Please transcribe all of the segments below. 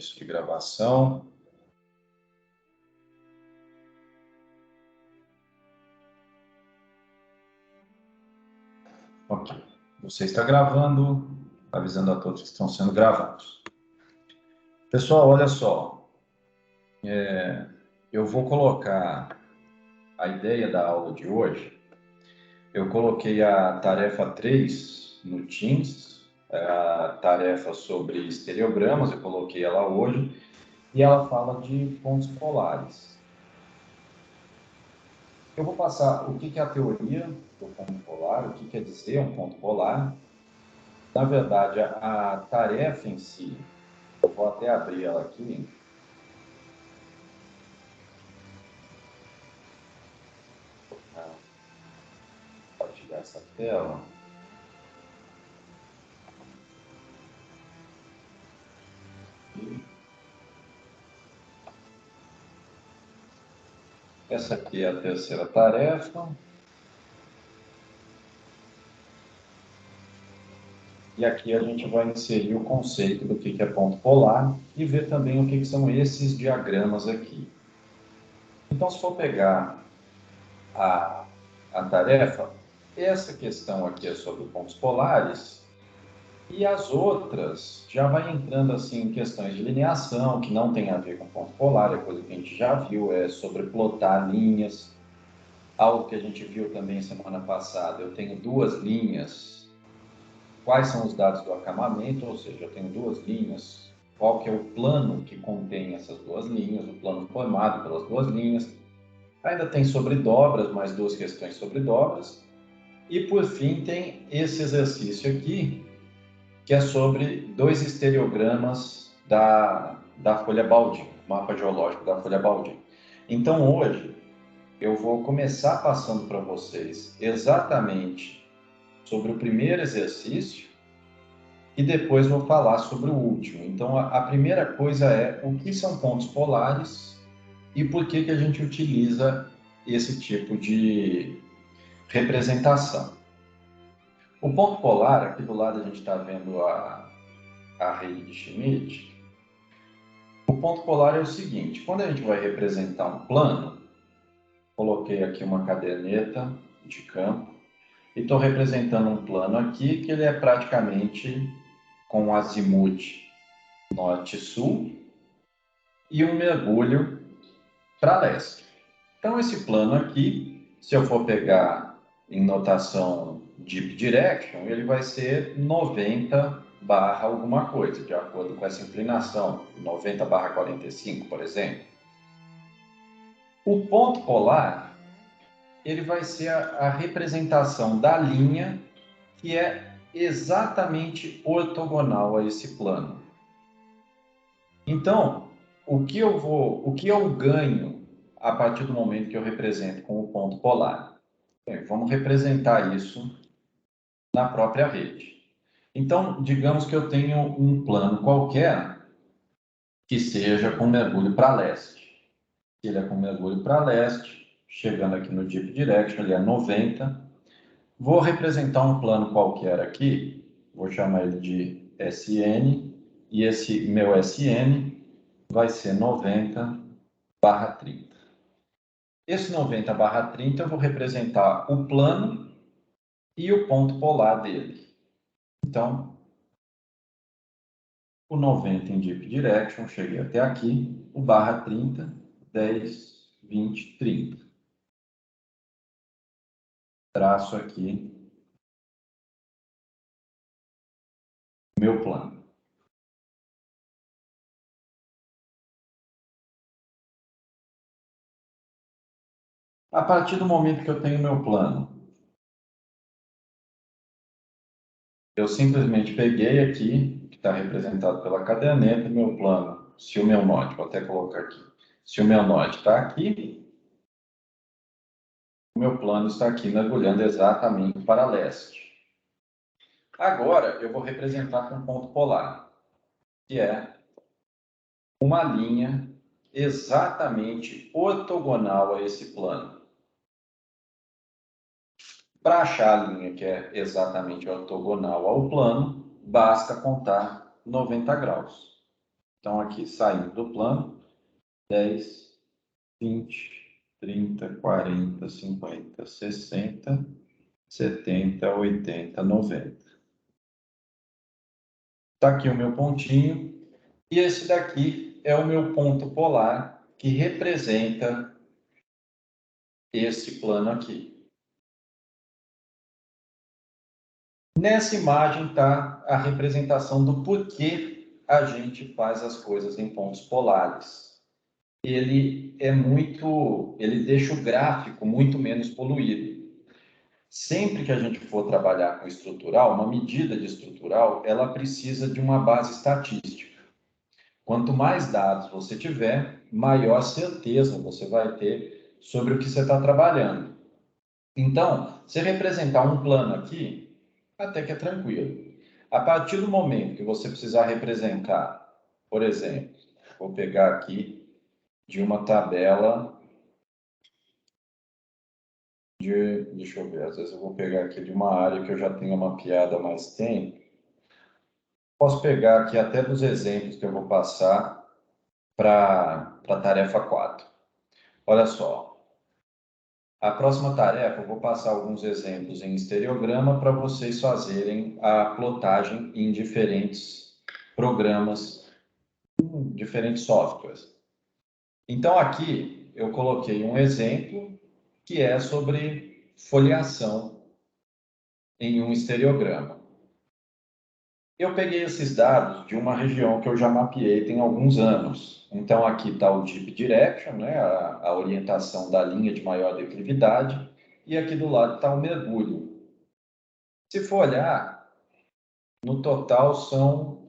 Início de gravação. Ok. Você está gravando, avisando a todos que estão sendo gravados. Pessoal, olha só. Eu vou colocar a ideia da aula de hoje. Eu coloquei a tarefa 3 no Teams, a tarefa sobre estereogramas, eu coloquei ela hoje, e ela fala de pontos polares. Eu vou passar o que é a teoria do ponto polar, o que quer dizer um ponto polar. Na verdade, a tarefa em si, eu vou até abrir ela aqui. Compartilhar essa tela. Essa aqui é a terceira tarefa. E aqui a gente vai inserir o conceito do que é ponto polar e ver também o que são esses diagramas aqui. Então, se for pegar a tarefa, essa questão aqui é sobre pontos polares e as outras já vai entrando assim em questões de lineação, que não tem a ver com ponto polar, é coisa que a gente já viu, é sobre plotar linhas. Algo que a gente viu também semana passada, eu tenho duas linhas. Quais são os dados do acamamento? Ou seja, eu tenho duas linhas. Qual que é o plano que contém essas duas linhas? O plano formado pelas duas linhas. Ainda tem sobre dobras, mais duas questões sobre dobras. E, por fim, tem esse exercício aqui, que é sobre dois estereogramas da folha Baldwin, mapa geológico da folha Baldwin. Então, hoje, eu vou começar passando para vocês exatamente sobre o primeiro exercício e depois vou falar sobre o último. Então, a primeira coisa é o que são pontos polares e por que a gente utiliza esse tipo de representação. O ponto polar, aqui do lado a gente está vendo a rede de Schmidt. O ponto polar é o seguinte, quando a gente vai representar um plano, coloquei aqui uma caderneta de campo e estou representando um plano aqui que ele é praticamente com um azimuth norte-sul e um mergulho para leste. Então, esse plano aqui, se eu for pegar em notação Deep Direction, ele vai ser 90 barra alguma coisa, de acordo com essa inclinação, 90 barra 45, por exemplo. O ponto polar, ele vai ser a representação da linha que é exatamente ortogonal a esse plano. Então, o que eu ganho a partir do momento que eu represento com o ponto polar? Bem, vamos representar isso na própria rede. Então, digamos que eu tenho um plano qualquer que seja com mergulho para leste. Se ele é com mergulho para leste, chegando aqui no Deep Direction, ele é 90. Vou representar um plano qualquer aqui, vou chamar ele de SN, e esse meu SN vai ser 90/30. Esse 90/30 eu vou representar o plano e o ponto polar dele. Então, o 90 em Deep Direction, cheguei até aqui, o /30, 10, 20, 30. Traço aqui meu plano. A partir do momento que eu tenho meu plano, eu simplesmente peguei aqui, que está representado pela caderneta, meu plano. Se o meu norte, vou até colocar aqui. Se o meu norte está aqui, o meu plano está aqui mergulhando exatamente para leste. Agora eu vou representar com ponto polar, que é uma linha exatamente ortogonal a esse plano. Para achar a linha que é exatamente ortogonal ao plano, basta contar 90 graus. Então, aqui, saindo do plano, 10, 20, 30, 40, 50, 60, 70, 80, 90. Está aqui o meu pontinho. E esse daqui é o meu ponto polar, que representa esse plano aqui. Nessa imagem está a representação do porquê a gente faz as coisas em pontos polares. Ele deixa o gráfico muito menos poluído. Sempre que a gente for trabalhar com estrutural, uma medida de estrutural, ela precisa de uma base estatística. Quanto mais dados você tiver, maior certeza você vai ter sobre o que você está trabalhando. Então, se representar um plano aqui, até que é tranquilo. A partir do momento que você precisar representar, por exemplo, vou pegar aqui de uma tabela deixa eu ver, às vezes eu vou pegar aqui de uma área que eu já tenho mapeada há mais tempo. Posso pegar aqui até dos exemplos que eu vou passar para a tarefa 4. Olha só, a próxima tarefa eu vou passar alguns exemplos em estereograma para vocês fazerem a plotagem em diferentes programas, diferentes softwares. Então aqui eu coloquei um exemplo que é sobre foliação em um estereograma. Eu peguei esses dados de uma região que eu já mapeei tem alguns anos. Então, aqui está o Deep Direction, né, a orientação da linha de maior declividade, e aqui do lado está o mergulho. Se for olhar, no total são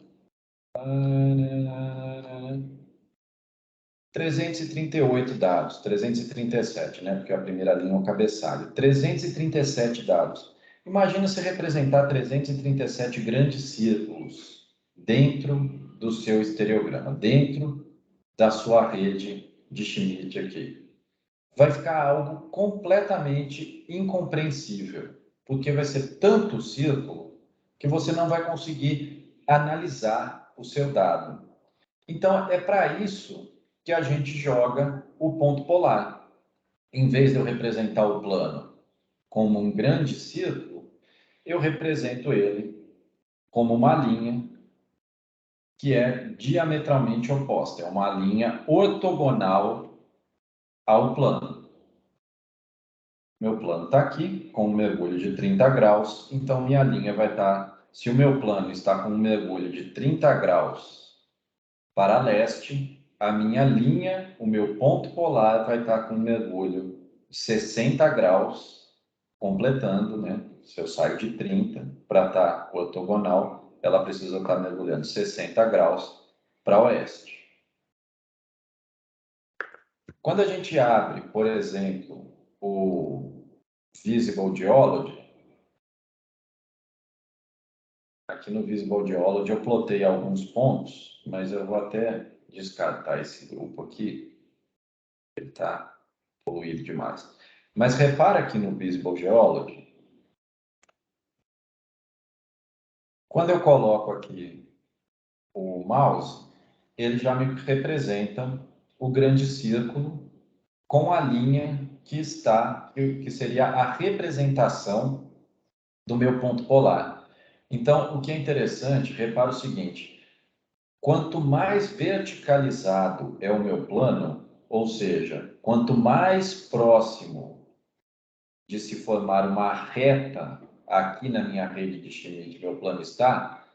338 dados, 337, né, porque a primeira linha é o cabeçalho. 337 dados. Imagina se representar 337 grandes círculos dentro do seu estereograma, dentro da sua rede de Schmidt aqui. Vai ficar algo completamente incompreensível, porque vai ser tanto círculo que você não vai conseguir analisar o seu dado. Então, é para isso que a gente joga o ponto polar. Em vez de eu representar o plano como um grande círculo, eu represento ele como uma linha que é diametralmente oposta, é uma linha ortogonal ao plano. Meu plano está aqui, com um mergulho de 30 graus, então minha linha vai estar, se o meu plano está com um mergulho de 30 graus para leste, a minha linha, o meu ponto polar vai estar com um mergulho de 60 graus, completando, né? Se eu saio de 30 para estar ortogonal, ela precisa estar mergulhando 60 graus para oeste. Quando a gente abre, por exemplo, o Visible Geology, aqui no Visible Geology eu plotei alguns pontos, mas eu vou até descartar esse grupo aqui, ele está poluído demais. Mas repara aqui no Visible Geology, quando eu coloco aqui o mouse, ele já me representa o grande círculo com a linha que está, que seria a representação do meu ponto polar. Então, o que é interessante, repara o seguinte, quanto mais verticalizado é o meu plano, ou seja, quanto mais próximo de se formar uma reta aqui na minha rede de Schmidt, meu plano está,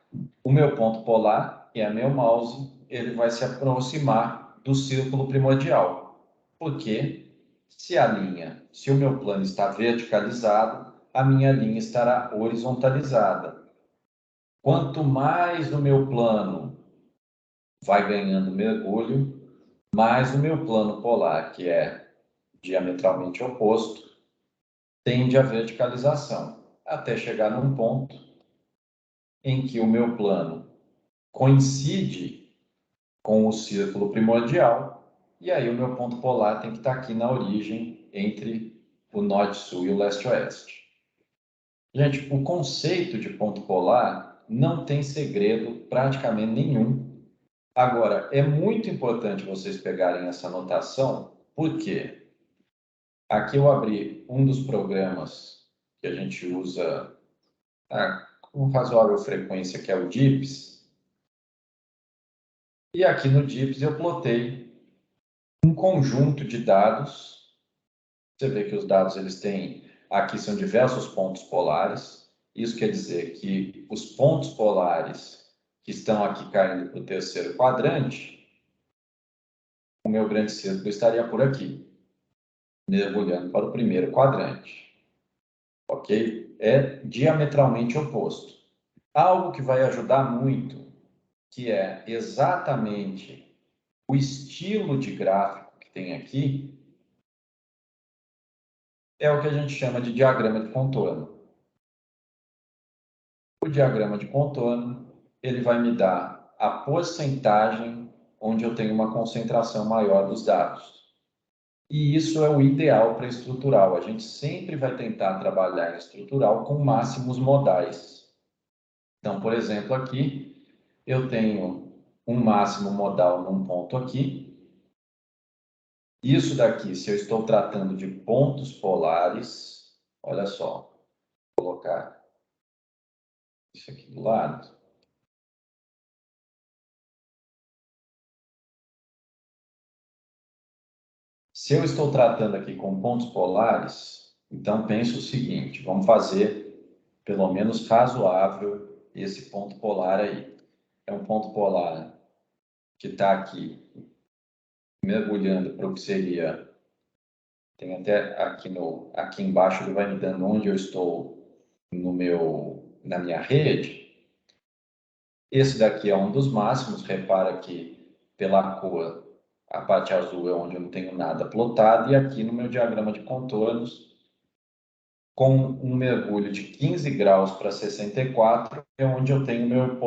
o meu ponto polar, que é meu mouse, ele vai se aproximar do círculo primordial. Porque se o meu plano está verticalizado, a minha linha estará horizontalizada. Quanto mais o meu plano vai ganhando mergulho, mais o meu plano polar, que é diametralmente oposto, tende à verticalização, até chegar num ponto em que o meu plano coincide com o círculo primordial, e aí o meu ponto polar tem que estar aqui na origem entre o norte-sul e o leste-oeste. Gente, o conceito de ponto polar não tem segredo praticamente nenhum Agora, é muito importante vocês pegarem essa anotação, porque aqui eu abri um dos programas que a gente usa com razoável frequência, que é o DIPS. E aqui no DIPS eu plotei um conjunto de dados. Você vê que os dados eles têm, aqui são diversos pontos polares. Isso quer dizer que os pontos polares que estão aqui caindo para o terceiro quadrante, o meu grande círculo estaria por aqui, mergulhando para o primeiro quadrante. Ok? É diametralmente oposto. Algo que vai ajudar muito, que é exatamente o estilo de gráfico que tem aqui, é o que a gente chama de diagrama de contorno. O diagrama de contorno, ele vai me dar a porcentagem onde eu tenho uma concentração maior dos dados. E isso é o ideal para estrutural. A gente sempre vai tentar trabalhar em estrutural com máximos modais. Então, por exemplo, aqui eu tenho um máximo modal num ponto aqui. Isso daqui, se eu estou tratando de pontos polares, olha só, vou colocar isso aqui do lado. Se eu estou tratando aqui com pontos polares, então penso o seguinte, vamos fazer pelo menos razoável esse ponto polar aí. É um ponto polar que está aqui mergulhando para o que seria, tem até aqui embaixo ele vai me dando onde eu estou na minha rede. Esse daqui é um dos máximos, repara que pela cor a parte azul é onde eu não tenho nada plotado, e aqui no meu diagrama de contornos, com um mergulho de 15 graus para 64, é onde eu tenho meu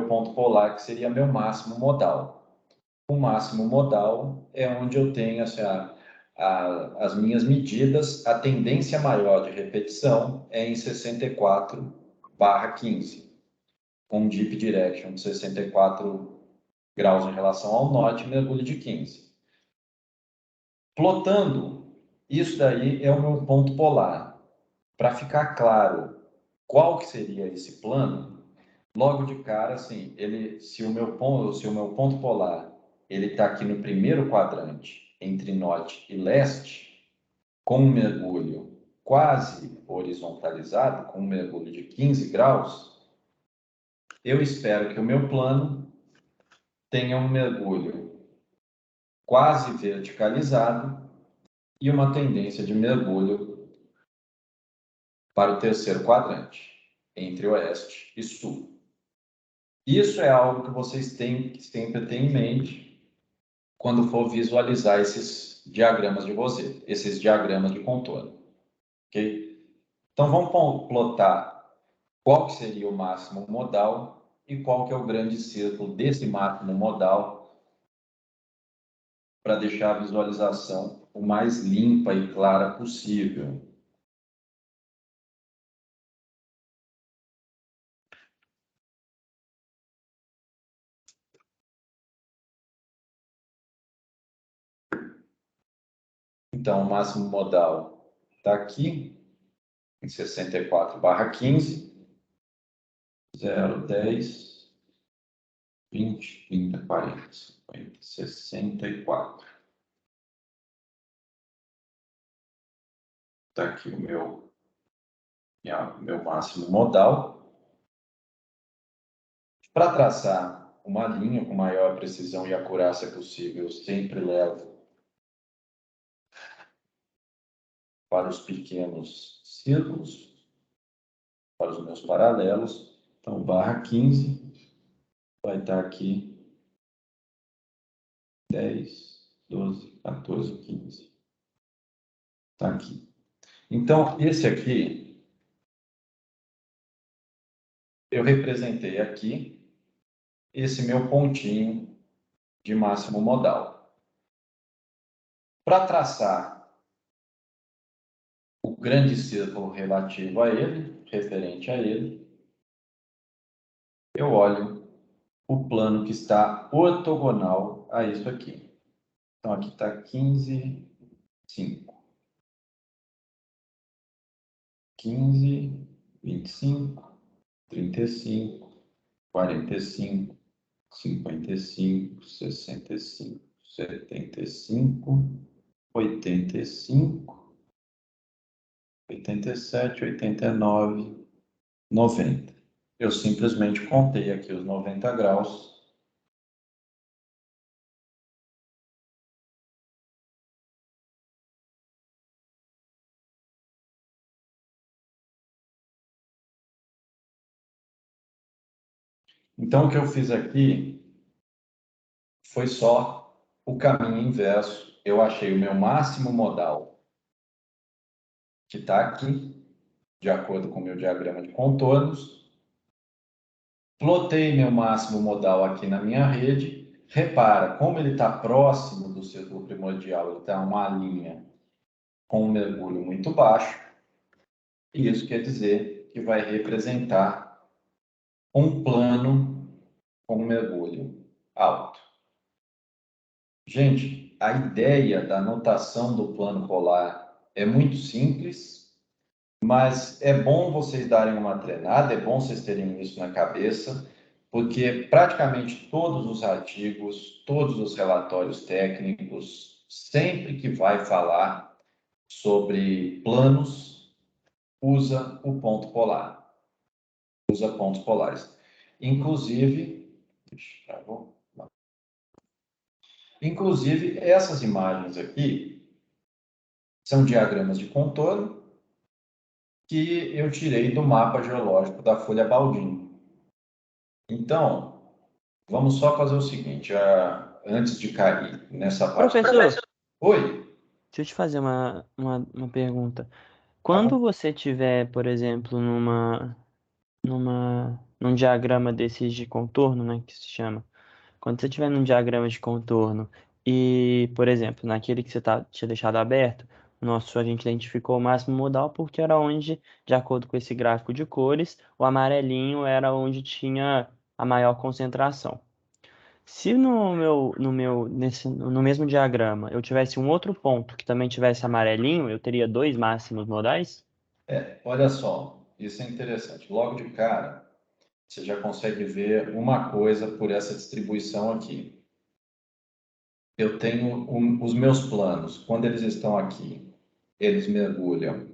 ponto polar, que seria meu máximo modal. O máximo modal é onde eu tenho assim, as minhas medidas, a tendência maior de repetição é em 64/15, com Deep Direction de 64 graus em relação ao norte e mergulho de 15. Plotando, isso daí é o meu ponto polar. Para ficar claro qual que seria esse plano, logo de cara, assim, se o meu ponto polar ele está aqui no primeiro quadrante, entre norte e leste, com um mergulho quase horizontalizado, com um mergulho de 15 graus, eu espero que o meu plano tenha um mergulho quase verticalizado e uma tendência de mergulho para o terceiro quadrante, entre oeste e sul. Isso é algo que vocês têm que sempre ter em mente quando for visualizar esses diagramas de Rosetta, esses diagramas de contorno. Ok? Então, vamos plotar qual que seria o máximo modal e qual que é o grande círculo desse máximo modal para deixar a visualização o mais limpa e clara possível. Então, o máximo modal está aqui, em 64/15, 0, 10, 20, 30, 40, 50, 64. Está aqui o meu máximo modal. Para traçar uma linha com maior precisão e acurácia possível, eu sempre levo para os pequenos círculos, para os meus paralelos. Então, /15 vai estar aqui 10, 12, 14, 15. Está aqui. Então, esse aqui, eu representei aqui esse meu pontinho de máximo modal. Para traçar o grande círculo relativo a ele, referente a ele, eu olho o plano que está ortogonal a isso aqui. Então, aqui está 15, 5. 15, 25, 35, 45, 55, 65, 75, 85, 87, 89, 90. Eu simplesmente contei aqui os 90 graus. Então, o que eu fiz aqui foi só o caminho inverso. Eu achei o meu máximo modal, que está aqui, de acordo com o meu diagrama de contornos. Plotei meu máximo modal aqui na minha rede. Repara, como ele está próximo do círculo primordial, ele está uma linha com um mergulho muito baixo. E isso quer dizer que vai representar um plano com um mergulho alto. Gente, a ideia da notação do plano polar é muito simples, mas é bom vocês darem uma treinada, é bom vocês terem isso na cabeça, porque praticamente todos os artigos, todos os relatórios técnicos, sempre que vai falar sobre planos, usa o ponto polar, usa pontos polares. Inclusive, essas imagens aqui são diagramas de contorno que eu tirei do mapa geológico da Folha Baldin. Então, vamos só fazer o seguinte, antes de cair nessa parte. Professor, Oi, deixa eu te fazer uma pergunta. tá bom? Quando você tiver, por exemplo, num diagrama desses de contorno, né, que se chama, quando você tiver num diagrama de contorno e, por exemplo, naquele que tinha deixado aberto, a gente identificou o máximo modal porque era onde, de acordo com esse gráfico de cores, o amarelinho era onde tinha a maior concentração. Se no mesmo diagrama eu tivesse um outro ponto que também tivesse amarelinho, eu teria dois máximos modais? Olha só, isso é interessante. Logo de cara, você já consegue ver uma coisa por essa distribuição aqui. Eu tenho os meus planos, quando eles estão aqui, eles mergulham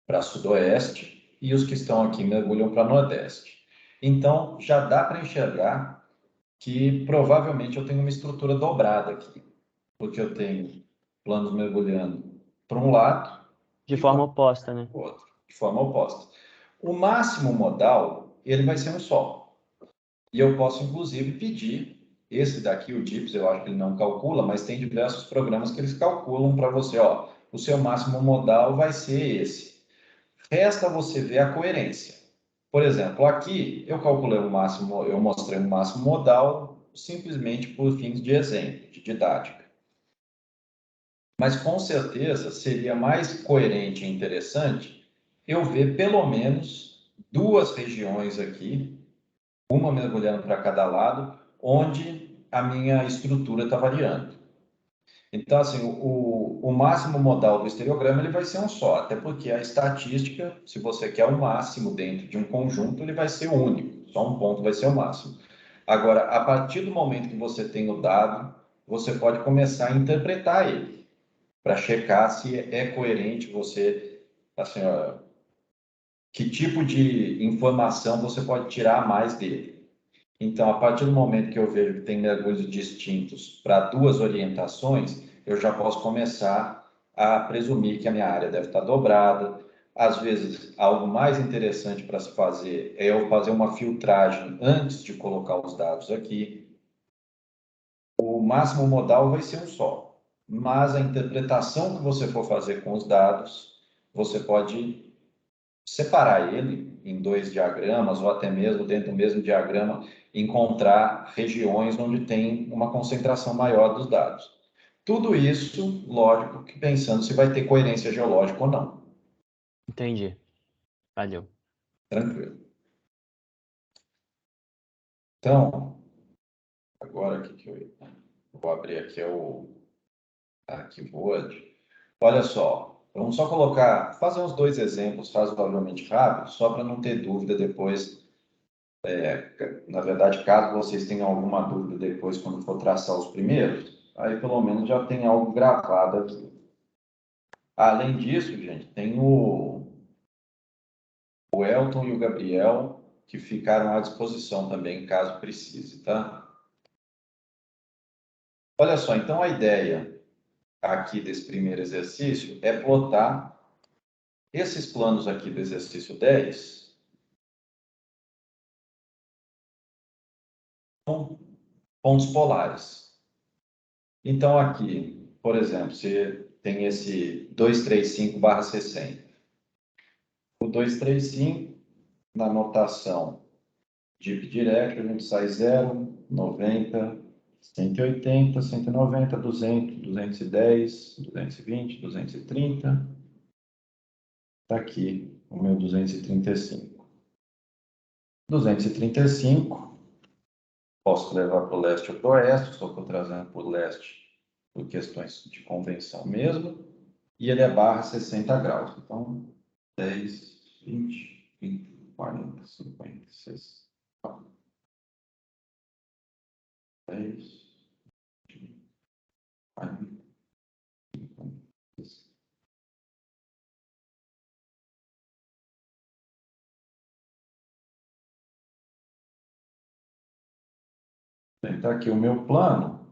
para sudoeste e os que estão aqui mergulham para nordeste. Então, já dá para enxergar que provavelmente eu tenho uma estrutura dobrada aqui, porque eu tenho planos mergulhando para um lado De e forma planos oposta, né? para o outro, de forma oposta. O máximo modal, ele vai ser um só. E eu posso, inclusive, pedir, esse daqui, o DIPS, eu acho que ele não calcula, mas tem diversos programas que eles calculam para você, ó, o seu máximo modal vai ser esse. Resta você ver a coerência. Por exemplo, aqui eu calculei o máximo, eu mostrei o máximo modal simplesmente por fins de exemplo, de didática. Mas com certeza seria mais coerente e interessante eu ver pelo menos duas regiões aqui, uma mergulhando para cada lado, onde a minha estrutura está variando. Então, assim, o máximo modal do estereograma ele vai ser um só, até porque a estatística, se você quer o máximo dentro de um conjunto, ele vai ser único, só um ponto vai ser o máximo. Agora, a partir do momento que você tem o dado, você pode começar a interpretar ele, para checar se é coerente você, assim, ó, que tipo de informação você pode tirar mais dele. Então, a partir do momento que eu vejo que tem mergulhos distintos para duas orientações, eu já posso começar a presumir que a minha área deve estar dobrada. Às vezes, algo mais interessante para se fazer é eu fazer uma filtragem antes de colocar os dados aqui. O máximo modal vai ser um só, mas a interpretação que você for fazer com os dados, você pode separar ele em dois diagramas ou até mesmo dentro do mesmo diagrama encontrar regiões onde tem uma concentração maior dos dados. Tudo isso, lógico, que pensando se vai ter coerência geológica ou não. Entendi. Valeu. Tranquilo. Então, Agora, o que eu vou abrir aqui é o arquivo Word. Olha só, vamos só colocar, fazer uns dois exemplos razoavelmente rápidos, só para não ter dúvida depois. Na verdade, caso vocês tenham alguma dúvida depois, quando for traçar os primeiros, aí pelo menos já tem algo gravado aqui. Além disso, gente, tem o Elton e o Gabriel, que ficaram à disposição também, caso precise, tá? Olha só, então a ideia aqui desse primeiro exercício é plotar esses planos aqui do exercício 10 com pontos polares. Então aqui, por exemplo, você tem esse 235/60. O 235, na notação Deep Direct, a gente sai 0, 90, 180, 190, 200, 210, 220, 230. Está aqui o meu 235. 235, posso levar para o leste ou para o oeste, só estou trazendo para o leste por questões de convenção mesmo. E ele é barra 60 graus. Então, 10, 20, 30, 40, 50, 60, 10, 40, 50, 60. Está aqui o meu plano.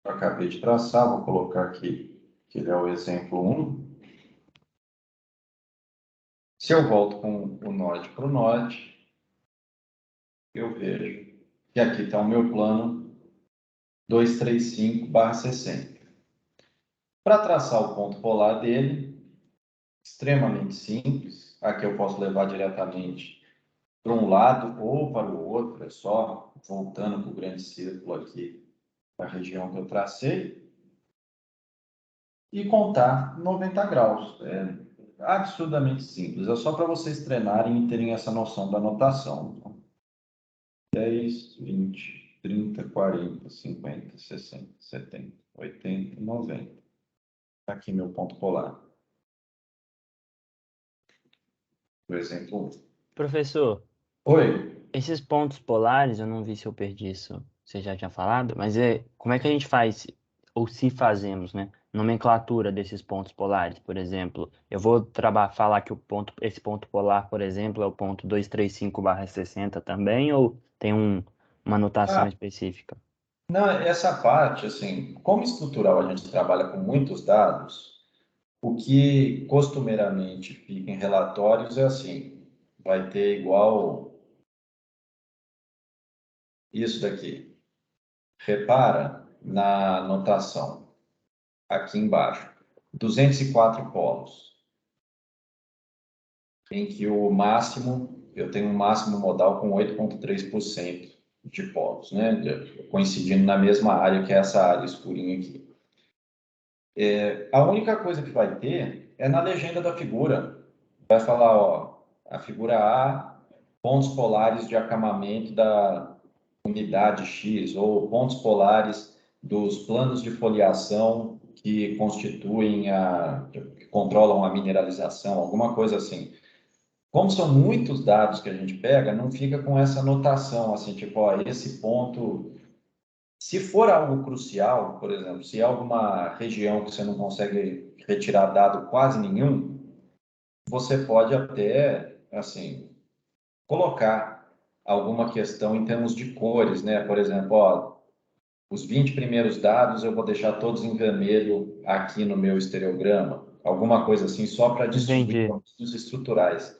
Eu acabei de traçar, vou colocar aqui que ele é o exemplo 1. Se eu volto com o norte para o norte, eu vejo que aqui está o meu plano 235/60. Para traçar o ponto polar dele, extremamente simples. Aqui eu posso levar diretamente para um lado ou para o outro, é só voltando para o grande círculo aqui, da região que eu tracei, e contar 90 graus. É absurdamente simples, é só para vocês treinarem e terem essa noção da notação. 10, 20, 30, 40, 50, 60, 70, 80, 90. Está aqui meu ponto polar. Por exemplo. Professor, Oi. esses pontos polares, eu não vi se eu perdi isso, você já tinha falado, mas como é que a gente faz, ou se fazemos, né? Nomenclatura desses pontos polares, por exemplo. Eu vou falar que esse ponto polar, por exemplo, é o ponto 235/60 também, ou tem uma notação Ah, específica? não, essa parte, assim, como estrutural a gente trabalha com muitos dados, o que costumeiramente fica em relatórios é assim, vai ter igual isso daqui. Repara na notação, aqui embaixo, 204 polos, em que o máximo, eu tenho um máximo modal com 8,3% de polos, né? Coincidindo na mesma área que é essa área escurinha aqui. A única coisa que vai ter é na legenda da figura. Vai falar, ó, a figura A, pontos polares de acamamento da unidade X, ou pontos polares dos planos de foliação que constituem que controlam a mineralização, alguma coisa assim. Como são muitos dados que a gente pega, não fica com essa notação, assim, tipo, ó, esse ponto. Se for algo crucial, por exemplo, se é alguma região que você não consegue retirar dado quase nenhum, você pode até, assim, colocar alguma questão em termos de cores, né? Por exemplo, ó, os 20 primeiros dados eu vou deixar todos em vermelho aqui no meu estereograma, alguma coisa assim, só para distinguir Entendi. os estruturais.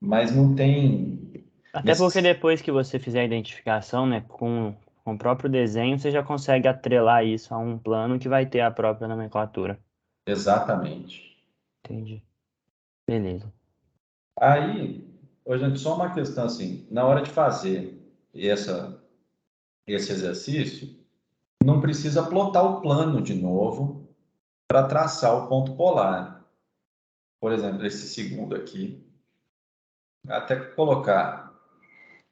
Mas não tem Até porque necessidade. depois que você fizer a identificação, né, com o próprio desenho, você já consegue atrelar isso a um plano que vai ter a própria nomenclatura. Exatamente. Entendi. Beleza. Aí, gente, só uma questão assim, na hora de fazer esse exercício, não precisa plotar o plano de novo para traçar o ponto polar. Por exemplo, esse segundo aqui, até colocar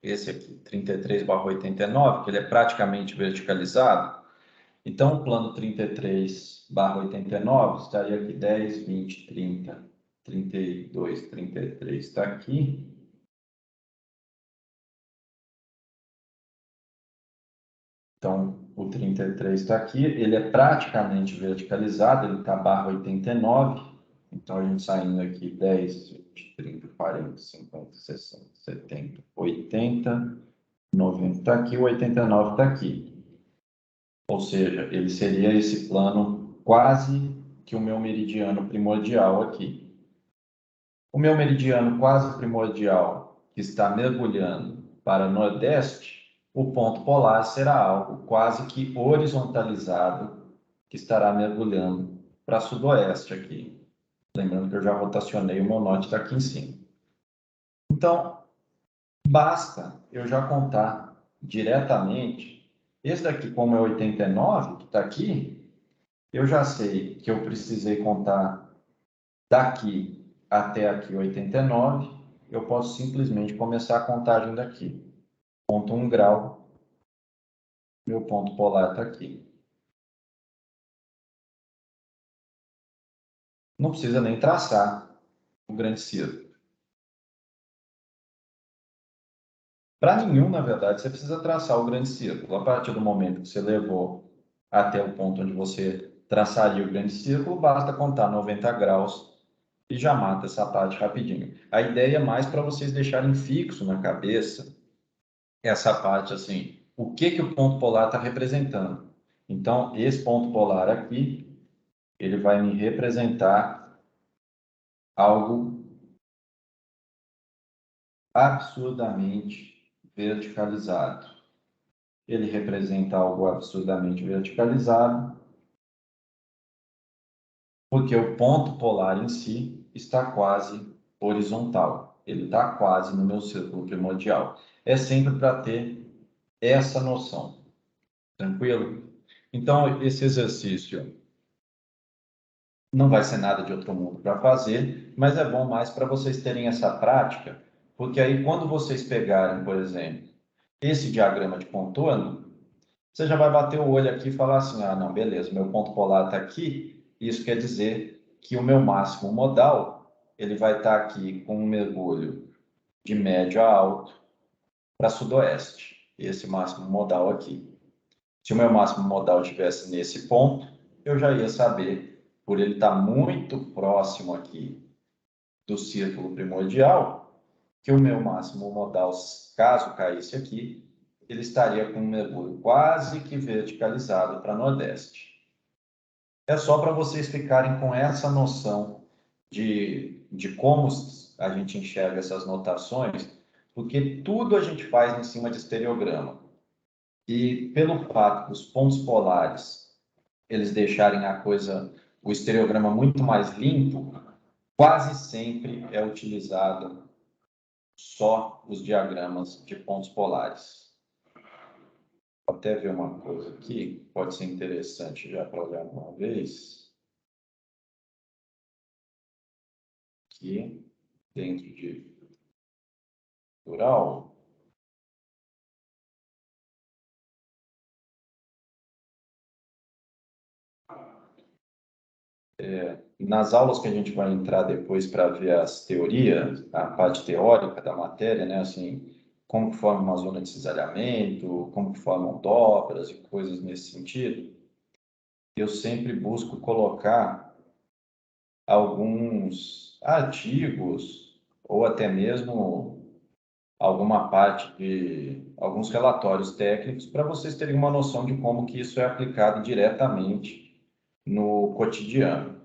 esse aqui, 33/89, que ele é praticamente verticalizado. Então, o plano 33/89 estaria aqui 10, 20, 30, 32, 33 está aqui. Então, o 33 está aqui, ele é praticamente verticalizado, ele está /89. Então, a gente saindo aqui 10, 20, 30, 40, 50, 60, 70, 80, 90 está aqui, o 89 está aqui. Ou seja, ele seria esse plano quase que o meu meridiano primordial aqui. O meu meridiano quase primordial, que está mergulhando para nordeste, o ponto polar será algo quase que horizontalizado, que estará mergulhando para sudoeste aqui. Lembrando que eu já rotacionei, o meu norte está aqui em cima. Então, basta eu já contar diretamente. Esse daqui, como é 89, que está aqui, eu já sei que eu precisei contar daqui até aqui 89, eu posso simplesmente começar a contagem daqui. Ponto 1 grau, meu ponto polar está aqui. Não precisa nem traçar o grande círculo. Para nenhum, na verdade, você precisa traçar o grande círculo. A partir do momento que você levou até o ponto onde você traçaria o grande círculo, basta contar 90 graus e já mata essa parte rapidinho. A ideia é mais para vocês deixarem fixo na cabeça essa parte assim, o que que o ponto polar está representando. Então, esse ponto polar aqui, ele vai me representar algo absurdamente verticalizado. Ele representa algo absurdamente verticalizado, porque o ponto polar em si está quase horizontal. Ele está quase no meu círculo primordial. É sempre para ter essa noção. Tranquilo? Então, esse exercício não vai ser nada de outro mundo para fazer, mas é bom mais para vocês terem essa prática, porque aí quando vocês pegarem, por exemplo, esse diagrama de contorno, você já vai bater o olho aqui e falar assim, ah, não, beleza, meu ponto polar está aqui, isso quer dizer que o meu máximo modal, ele vai estar aqui com um mergulho de médio a alto para sudoeste, esse máximo modal aqui. Se o meu máximo modal estivesse nesse ponto, eu já ia saber, por ele estar muito próximo aqui do círculo primordial, que o meu máximo modal, caso caísse aqui, ele estaria com um mergulho quase que verticalizado para nordeste. É só para vocês ficarem com essa noção de como a gente enxerga essas notações, porque tudo a gente faz em cima de estereograma. E pelo fato dos pontos polares eles deixarem a coisa, o estereograma muito mais limpo, quase sempre é utilizado só os diagramas de pontos polares. Vou até ver uma coisa aqui, pode ser interessante já para olhar uma vez. Aqui, dentro de plural. Nas aulas que a gente vai entrar depois para ver as teorias, a parte teórica da matéria, né, assim, como forma uma zona de cisalhamento, como formam dobras e coisas nesse sentido, eu sempre busco colocar alguns artigos ou até mesmo alguma parte de alguns relatórios técnicos para vocês terem uma noção de como que isso é aplicado diretamente no cotidiano.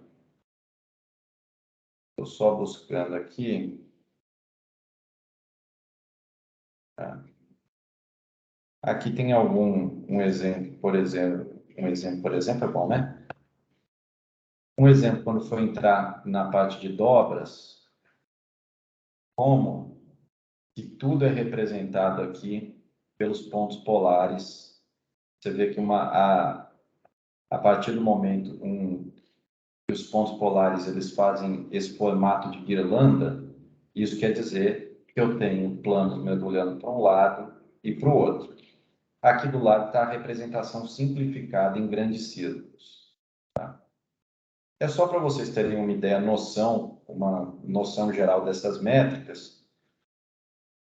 Estou só buscando aqui. Tá? Aqui tem um exemplo, por exemplo, é bom, né? Um exemplo, quando for entrar na parte de dobras, como que tudo é representado aqui pelos pontos polares. Você vê que a partir do momento que os pontos polares eles fazem esse formato de guirlanda, isso quer dizer eu tenho planos mergulhando para um lado e para o outro. Aqui do lado está a representação simplificada em grandes círculos. Tá? É só para vocês terem uma ideia, uma noção geral dessas métricas.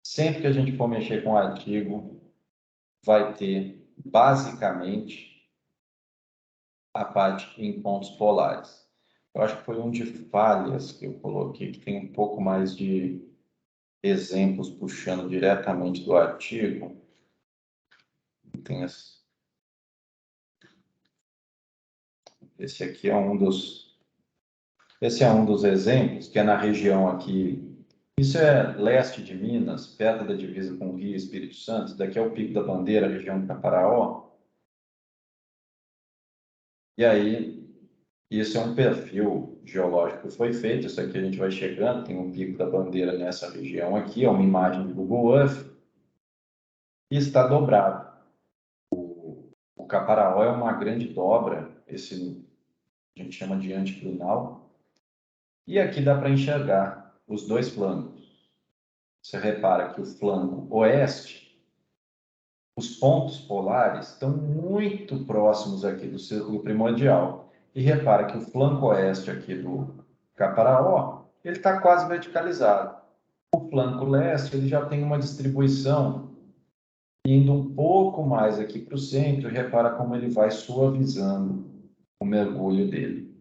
Sempre que a gente for mexer com o artigo, vai ter, basicamente, a parte em pontos polares. Eu acho que foi um de falhas que eu coloquei, que tem um pouco mais de exemplos puxando diretamente do artigo. Tem esse aqui é esse é um dos exemplos, que é na região aqui. Isso é leste de Minas, perto da divisa com o Rio Espírito Santo. Daqui é o Pico da Bandeira, região de Caparaó. E aí, isso é um perfil geológico que foi feito. Isso aqui a gente vai chegando, tem um Pico da Bandeira nessa região aqui, é uma imagem de Google Earth, e está dobrado. O Caparaó é uma grande dobra, esse a gente chama de anticlinal, e aqui dá para enxergar os dois flancos. Você repara que o flanco oeste, os pontos polares estão muito próximos aqui do círculo primordial. E repara que o flanco oeste aqui do Caparaó, ele está quase verticalizado. O flanco leste, ele já tem uma distribuição indo um pouco mais aqui para o centro, e repara como ele vai suavizando o mergulho dele.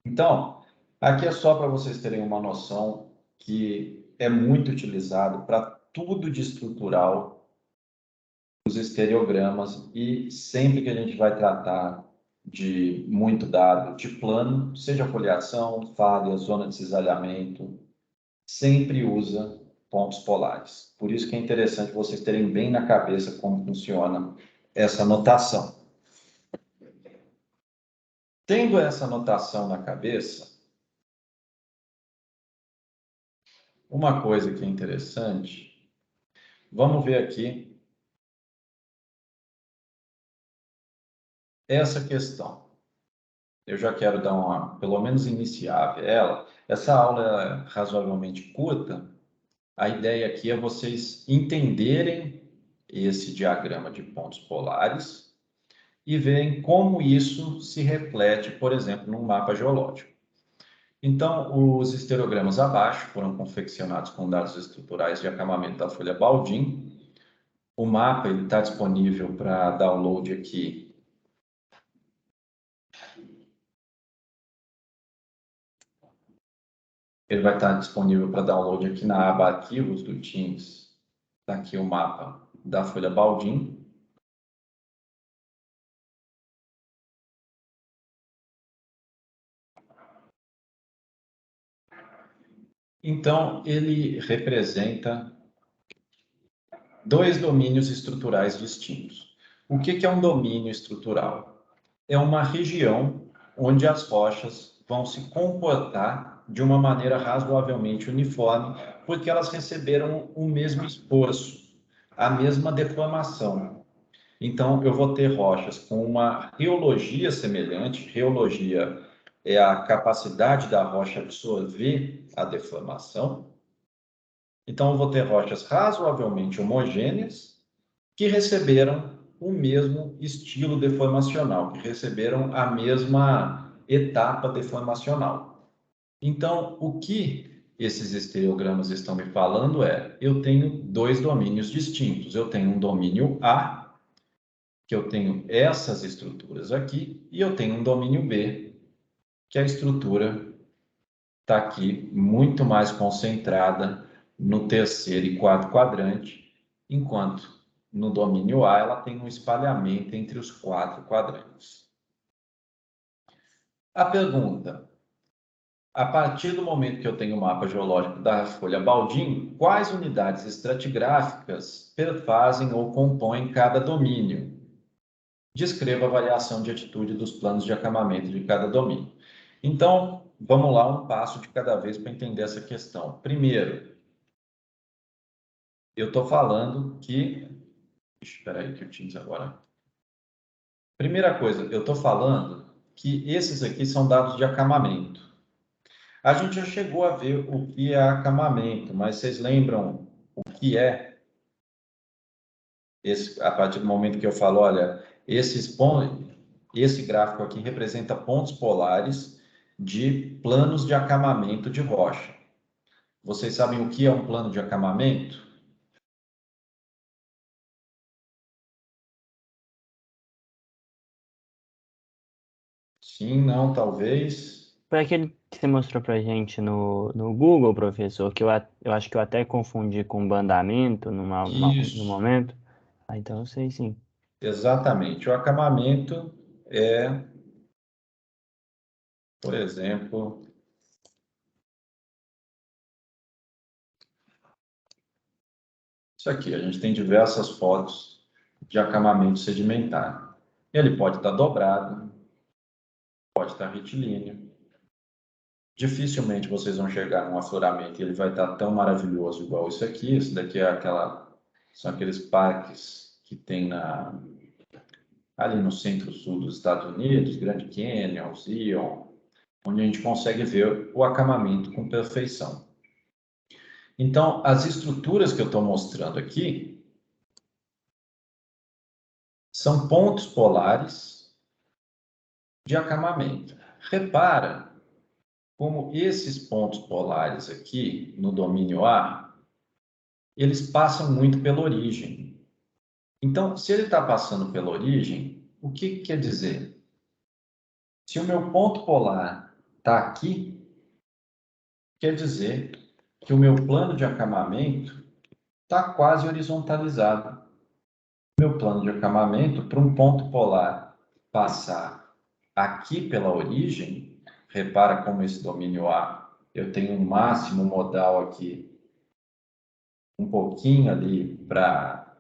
Então, aqui é só para vocês terem uma noção que é muito utilizado para tudo de estrutural, os estereogramas, e sempre que a gente vai tratar de muito dado de plano, seja foliação, falha, zona de cisalhamento, sempre usa pontos polares. Por isso que é interessante vocês terem bem na cabeça como funciona essa notação. Tendo essa notação na cabeça, uma coisa que é interessante, vamos ver aqui essa questão. Eu já quero dar pelo menos iniciar ela. Essa aula é razoavelmente curta. A ideia aqui é vocês entenderem esse diagrama de pontos polares e verem como isso se reflete, por exemplo, num mapa geológico. Então, os histerogramas abaixo foram confeccionados com dados estruturais de acamamento da folha Baldin. O mapa está disponível para download aqui. Ele vai estar disponível para download aqui na aba Arquivos do Teams. Está aqui o mapa da folha Baldin. Então, ele representa dois domínios estruturais distintos. O que é um domínio estrutural? É uma região onde as rochas vão se comportar de uma maneira razoavelmente uniforme, porque elas receberam o mesmo esforço, a mesma deformação. Então, eu vou ter rochas com uma reologia semelhante. Reologia é a capacidade da rocha absorver a deformação. Então, eu vou ter rochas razoavelmente homogêneas que receberam o mesmo estilo deformacional, que receberam a mesma etapa deformacional. Então, o que esses estereogramas estão me falando é, eu tenho dois domínios distintos. Eu tenho um domínio A, que eu tenho essas estruturas aqui, e eu tenho um domínio B, que a estrutura está aqui muito mais concentrada no terceiro e quarto quadrante, enquanto no domínio A ela tem um espalhamento entre os quatro quadrantes. A pergunta: a partir do momento que eu tenho o mapa geológico da folha Baldin, quais unidades estratigráficas perfazem ou compõem cada domínio? Descreva a variação de altitude dos planos de acamamento de cada domínio. Então, vamos lá, um passo de cada vez para entender essa questão. Primeiro, eu estou falando que... Espera aí que o Teams agora... Primeira coisa, eu estou falando que esses aqui são dados de acamamento. A gente já chegou a ver o que é acamamento, mas vocês lembram o que é? A partir do momento que eu falo, olha, esse gráfico aqui representa pontos polares de planos de acamamento de rocha. Vocês sabem o que é um plano de acamamento? Sim, não, talvez. Foi aquele que você mostrou pra gente no Google, professor, que eu acho que eu até confundi com bandamento no Isso, momento. Ah, então eu sei sim. exatamente. O acamamento é, por exemplo, isso aqui. A gente tem diversas fotos de acamamento sedimentar. Ele pode estar dobrado, pode estar retilíneo. Dificilmente vocês vão chegar num afloramento e ele vai estar tão maravilhoso igual isso aqui. Isso daqui é são aqueles parques que tem ali no centro-sul dos Estados Unidos, Grand Canyon, Zion, onde a gente consegue ver o acamamento com perfeição. Então, as estruturas que eu estou mostrando aqui são pontos polares de acamamento. Repara como esses pontos polares aqui, no domínio A, eles passam muito pela origem. Então, se ele está passando pela origem, o que quer dizer? Se o meu ponto polar está aqui, quer dizer que o meu plano de acamamento está quase horizontalizado. Meu plano de acamamento, para um ponto polar passar aqui pela origem, repara como esse domínio A, eu tenho um máximo modal aqui, um pouquinho ali para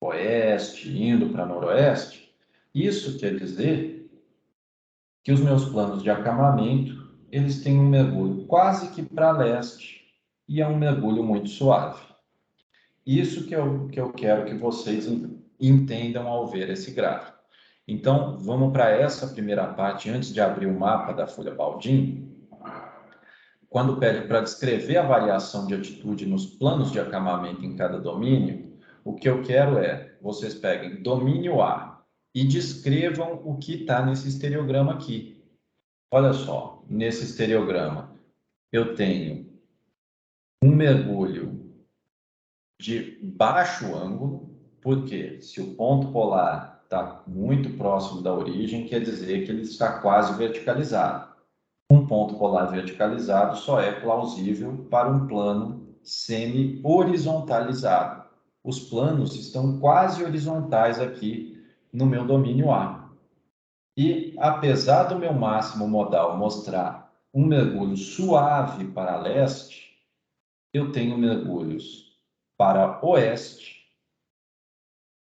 oeste, indo para noroeste. Isso quer dizer que os meus planos de acamamento, eles têm um mergulho quase que para leste e é um mergulho muito suave. Isso que eu quero que vocês entendam ao ver esse gráfico. Então, vamos para essa primeira parte, antes de abrir o mapa da folha Baldin. Quando pede para descrever a variação de altitude nos planos de acamamento em cada domínio, o que eu quero é, vocês peguem domínio A e descrevam o que está nesse estereograma aqui. Olha só, nesse estereograma, eu tenho um mergulho de baixo ângulo, porque se o ponto polar está muito próximo da origem, quer dizer que ele está quase verticalizado. Um ponto polar verticalizado só é plausível para um plano semi-horizontalizado. Os planos estão quase horizontais aqui no meu domínio A. E apesar do meu máximo modal mostrar um mergulho suave para leste, eu tenho mergulhos para oeste,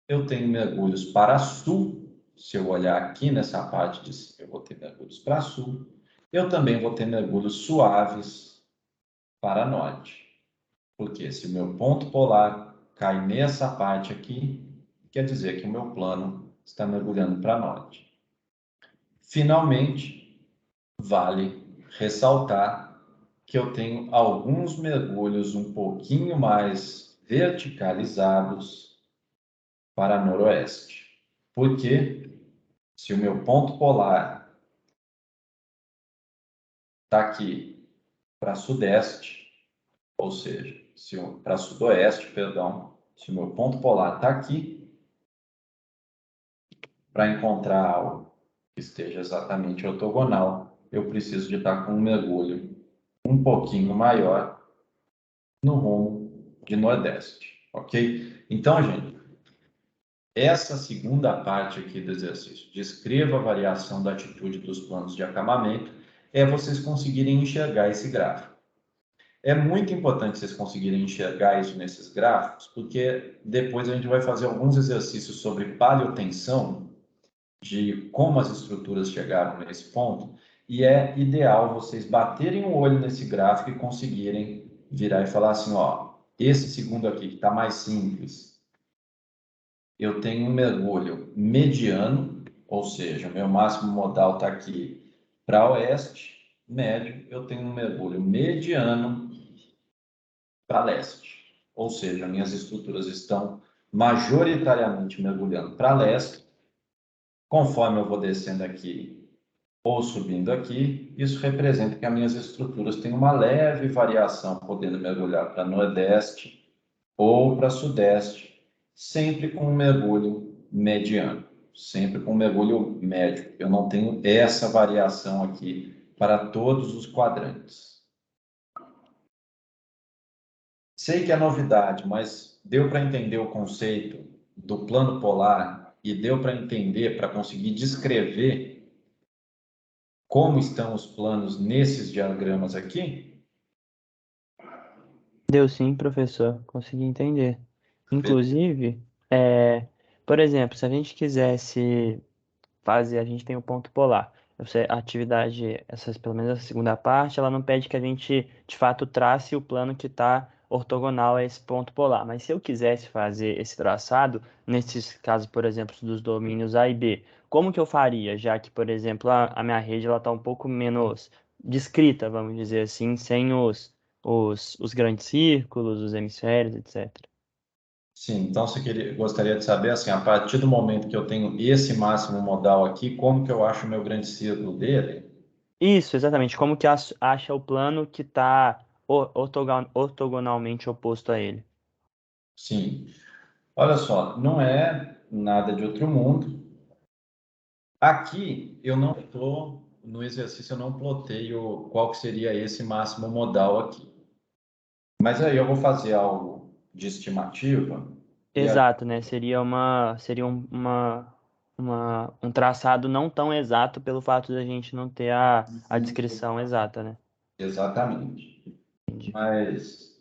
eu tenho mergulhos para sul. Se eu olhar aqui nessa parte de cima, eu vou ter mergulhos para sul. Eu também vou ter mergulhos suaves para norte. Porque se o meu ponto polar cai nessa parte aqui, quer dizer que o meu plano está mergulhando para norte. Finalmente, vale ressaltar que eu tenho alguns mergulhos um pouquinho mais verticalizados para noroeste. Porque se o meu ponto polar está aqui para sudeste, ou seja, para sudoeste, perdão, se o meu ponto polar está aqui, para encontrar algo que esteja exatamente ortogonal, eu preciso de estar com um mergulho um pouquinho maior no rumo de nordeste, ok? Então, gente, essa segunda parte aqui do exercício, descreva a variação da altitude dos planos de acamamento, é vocês conseguirem enxergar esse gráfico. É muito importante vocês conseguirem enxergar isso nesses gráficos, porque depois a gente vai fazer alguns exercícios sobre paleotensão, de como as estruturas chegaram nesse ponto, e é ideal vocês baterem o olho nesse gráfico e conseguirem virar e falar assim, ó, esse segundo aqui que está mais simples, eu tenho um mergulho mediano, ou seja, o meu máximo modal está aqui para oeste, médio, eu tenho um mergulho mediano para leste. Ou seja, minhas estruturas estão majoritariamente mergulhando para leste. Conforme eu vou descendo aqui ou subindo aqui, isso representa que as minhas estruturas têm uma leve variação, podendo mergulhar para nordeste ou para sudeste, sempre com um mergulho mediano, sempre com um mergulho médio. Eu não tenho essa variação aqui para todos os quadrantes. Sei que é novidade, mas deu para entender o conceito do plano polar e deu para entender, para conseguir descrever como estão os planos nesses diagramas aqui? Deu sim, professor, consegui entender. Perfeito. Inclusive, por exemplo, se a gente quisesse fazer, a gente tem o ponto polar. A atividade, pelo menos essa segunda parte, ela não pede que a gente, de fato, trace o plano que está ortogonal a esse ponto polar. Mas se eu quisesse fazer esse traçado, nesses casos, por exemplo, dos domínios A e B, como que eu faria? Já que, por exemplo, a minha rede está um pouco menos descrita, vamos dizer assim, sem os grandes círculos, os hemisférios, etc. Sim, então você gostaria de saber, assim, a partir do momento que eu tenho esse máximo modal aqui, como que eu acho o meu grande círculo dele? Isso, exatamente. Como que acha o plano que está ortogonalmente oposto a ele? Sim, olha só, não é nada de outro mundo. Aqui eu não estou, no exercício eu não ploteio qual que seria esse máximo modal aqui. Mas aí eu vou fazer algo de estimativa e a Exato, né? Seria um traçado não tão exato pelo fato de a gente não ter a descrição exata, né? exatamente. Entendi. Mas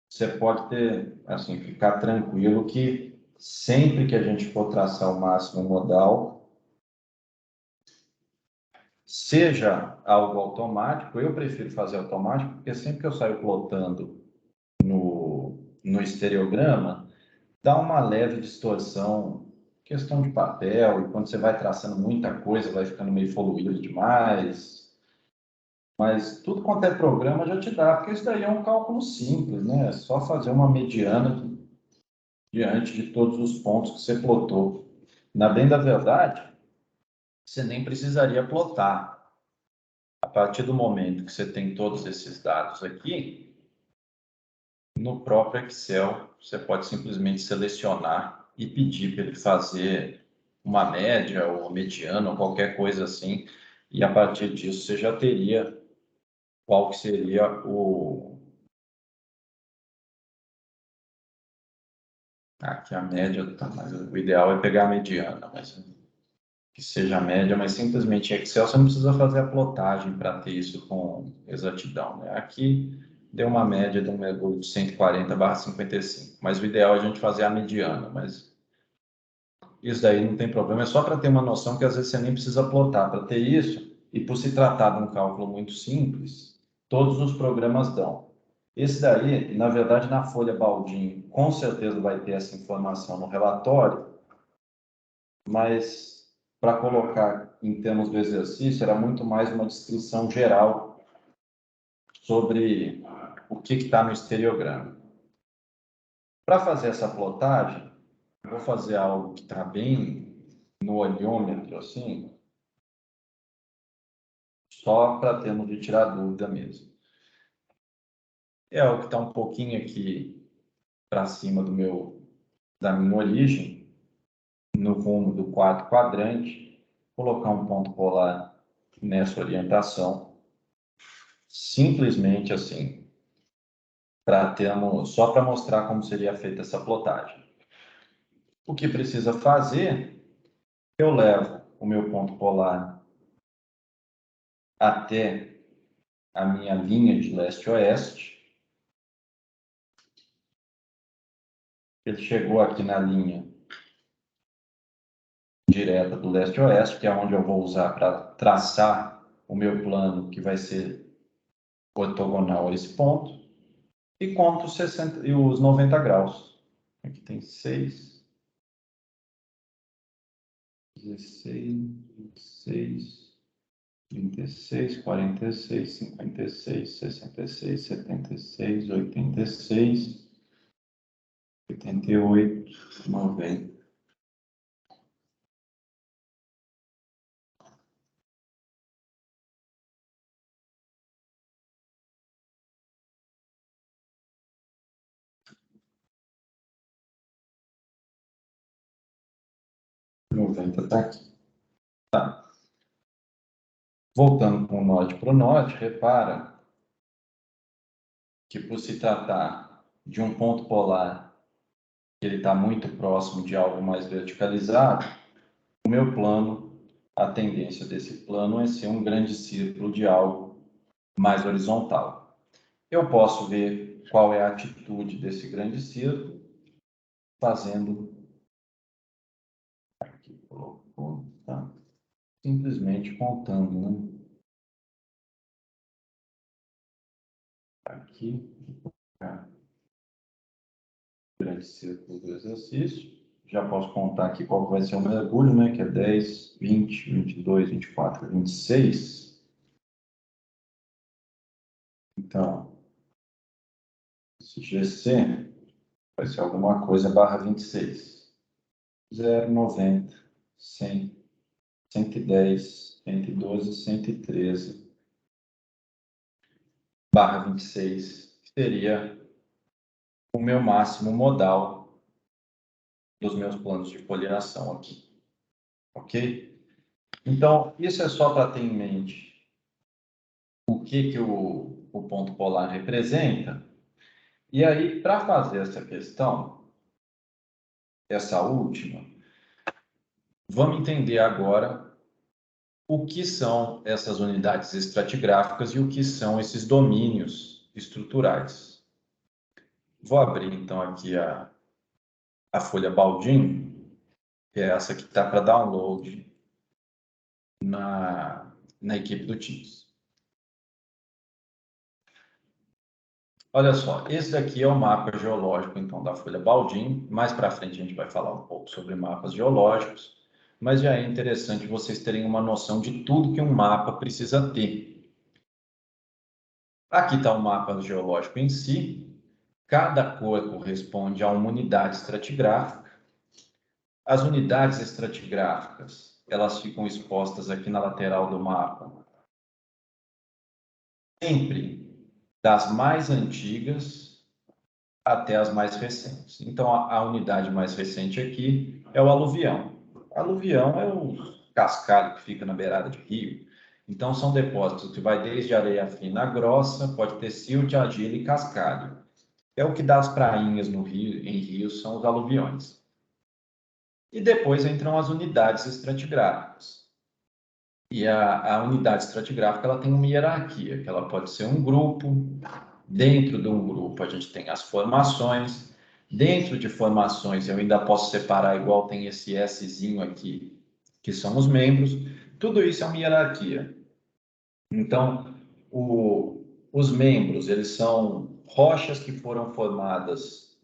você pode ter, assim, ficar tranquilo que sempre que a gente for traçar o máximo modal, seja algo automático, eu prefiro fazer automático, porque sempre que eu saio plotando no estereograma, dá uma leve distorção, questão de papel, e quando você vai traçando muita coisa, vai ficando meio fluido demais. Mas tudo quanto é programa já te dá, porque isso daí é um cálculo simples, né? É só fazer uma mediana diante de todos os pontos que você plotou. Na bem da verdade, você nem precisaria plotar. A partir do momento que você tem todos esses dados aqui, no próprio Excel, você pode simplesmente selecionar e pedir para ele fazer uma média ou mediana ou qualquer coisa assim, e a partir disso você já teria qual que seria o... Aqui a média, tá, mas o ideal é pegar a mediana, mas que seja a média, mas simplesmente em Excel você não precisa fazer a plotagem para ter isso com exatidão, né? Aqui deu uma média de um mergulho de 140/55, mas o ideal é a gente fazer a mediana, mas isso daí não tem problema, é só para ter uma noção que às vezes você nem precisa plotar para ter isso, e por se tratar de um cálculo muito simples, todos os programas dão. Esse daí, na verdade, na folha baldinho, com certeza vai ter essa informação no relatório, mas para colocar em termos do exercício, era muito mais uma descrição geral sobre o que está no estereograma. Para fazer essa plotagem, eu vou fazer algo que está bem no olhômetro, assim, só para termos de tirar dúvida mesmo. É algo que está um pouquinho aqui para cima da minha origem, no rumo do quarto quadrante, colocar um ponto polar nessa orientação, simplesmente assim, só para mostrar como seria feita essa plotagem. O que precisa fazer, eu levo o meu ponto polar até a minha linha de leste-oeste. Ele chegou aqui na linha direta do leste-oeste, que é onde eu vou usar para traçar o meu plano, que vai ser ortogonal a esse ponto, e conto os 60, e os 90 graus. Aqui tem 6, 16, 26, 36, 46, 56, 66, 76, 86, 88, 90. Tá aqui. Tá. Voltando com o norte para o norte, repara que por se tratar de um ponto polar, que ele está muito próximo de algo mais verticalizado, o meu plano, a tendência desse plano é ser um grande círculo de algo mais horizontal. Eu posso ver qual é a atitude desse grande círculo fazendo aqui, colocou, tá? Simplesmente contando, né? Aqui, tá? Grande círculo do exercício. Já posso contar aqui qual vai ser o mergulho, né? Que é 10, 20, 22, 24, 26. Então, esse GC vai ser alguma coisa barra 26. 0, 90, 100, 110, 112, 113, barra 26, que seria o meu máximo modal dos meus planos de coligação aqui. Ok? Então, isso é só para ter em mente o que o ponto polar representa. E aí, para fazer essa questão, essa última, vamos entender agora o que são essas unidades estratigráficas e o que são esses domínios estruturais. Vou abrir, então, aqui a folha Baldin, que é essa que está para download na equipe do Teams. Olha só, esse daqui é o mapa geológico, então, da folha Baldin. Mais para frente a gente vai falar um pouco sobre mapas geológicos, mas já é interessante vocês terem uma noção de tudo que um mapa precisa ter. Aqui está o mapa geológico em si. Cada cor corresponde a uma unidade estratigráfica. As unidades estratigráficas, elas ficam expostas aqui na lateral do mapa, sempre das mais antigas até as mais recentes. Então, a unidade mais recente aqui é o aluvião. Aluvião é o cascalho que fica na beirada de rio. Então, são depósitos que vai desde areia fina a grossa, pode ter silt, argila e cascalho. É o que dá as prainhas no rio, em rios, são os aluviões. E depois entram as unidades estratigráficas. E a unidade estratigráfica ela tem uma hierarquia, que ela pode ser um grupo. Dentro de um grupo, a gente tem as formações. Dentro de formações, eu ainda posso separar, igual tem esse Szinho aqui, que são os membros. Tudo isso é uma hierarquia. Então, os membros, eles são rochas que foram formadas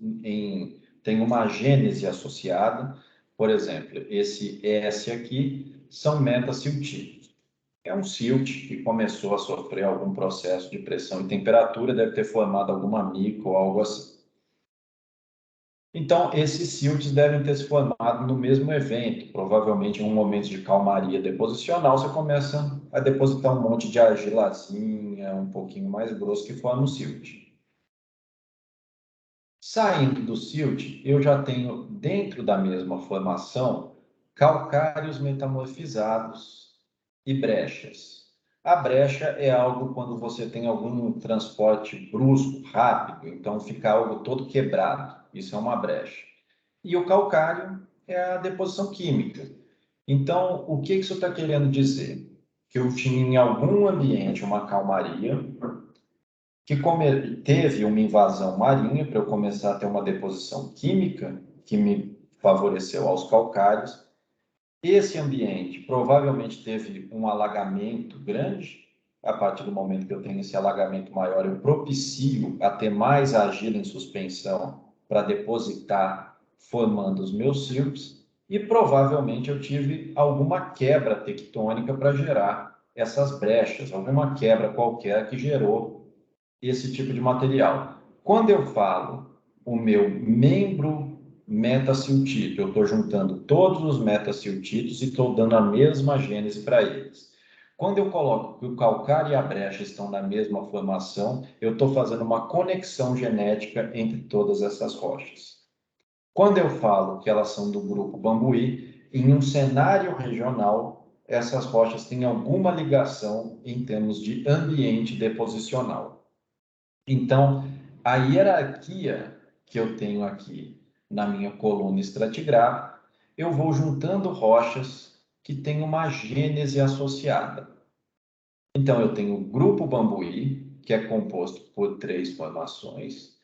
tem uma gênese associada. Por exemplo, esse S aqui são metasiltídeos. É um silt que começou a sofrer algum processo de pressão e temperatura, deve ter formado alguma mica ou algo assim. Então, esses silts devem ter se formado no mesmo evento, provavelmente em um momento de calmaria deposicional, você começa a depositar um monte de argilazinha, um pouquinho mais grosso, que forma o silt. Saindo do silt, eu já tenho, dentro da mesma formação, calcários metamorfizados e brechas. A brecha é algo quando você tem algum transporte brusco, rápido, então fica algo todo quebrado. Isso é uma brecha. E o calcário é a deposição química. Então, o que isso está querendo dizer? Que eu tinha em algum ambiente uma calmaria, que teve uma invasão marinha para eu começar a ter uma deposição química que me favoreceu aos calcários. Esse ambiente provavelmente teve um alagamento grande. A partir do momento que eu tenho esse alagamento maior, eu propicio a ter mais argila em suspensão para depositar, formando os meus silts. E provavelmente eu tive alguma quebra tectônica para gerar essas brechas, alguma quebra qualquer que gerou esse tipo de material. Quando eu falo o meu membro metaciltito, eu estou juntando todos os metaciltitos e estou dando a mesma gênese para eles. Quando eu coloco que o calcário e a brecha estão na mesma formação, eu estou fazendo uma conexão genética entre todas essas rochas. Quando eu falo que elas são do grupo Bambuí, em um cenário regional, essas rochas têm alguma ligação em termos de ambiente deposicional. Então, a hierarquia que eu tenho aqui na minha coluna estratigráfica, eu vou juntando rochas que têm uma gênese associada. Então, eu tenho o grupo Bambuí, que é composto por 3 formações.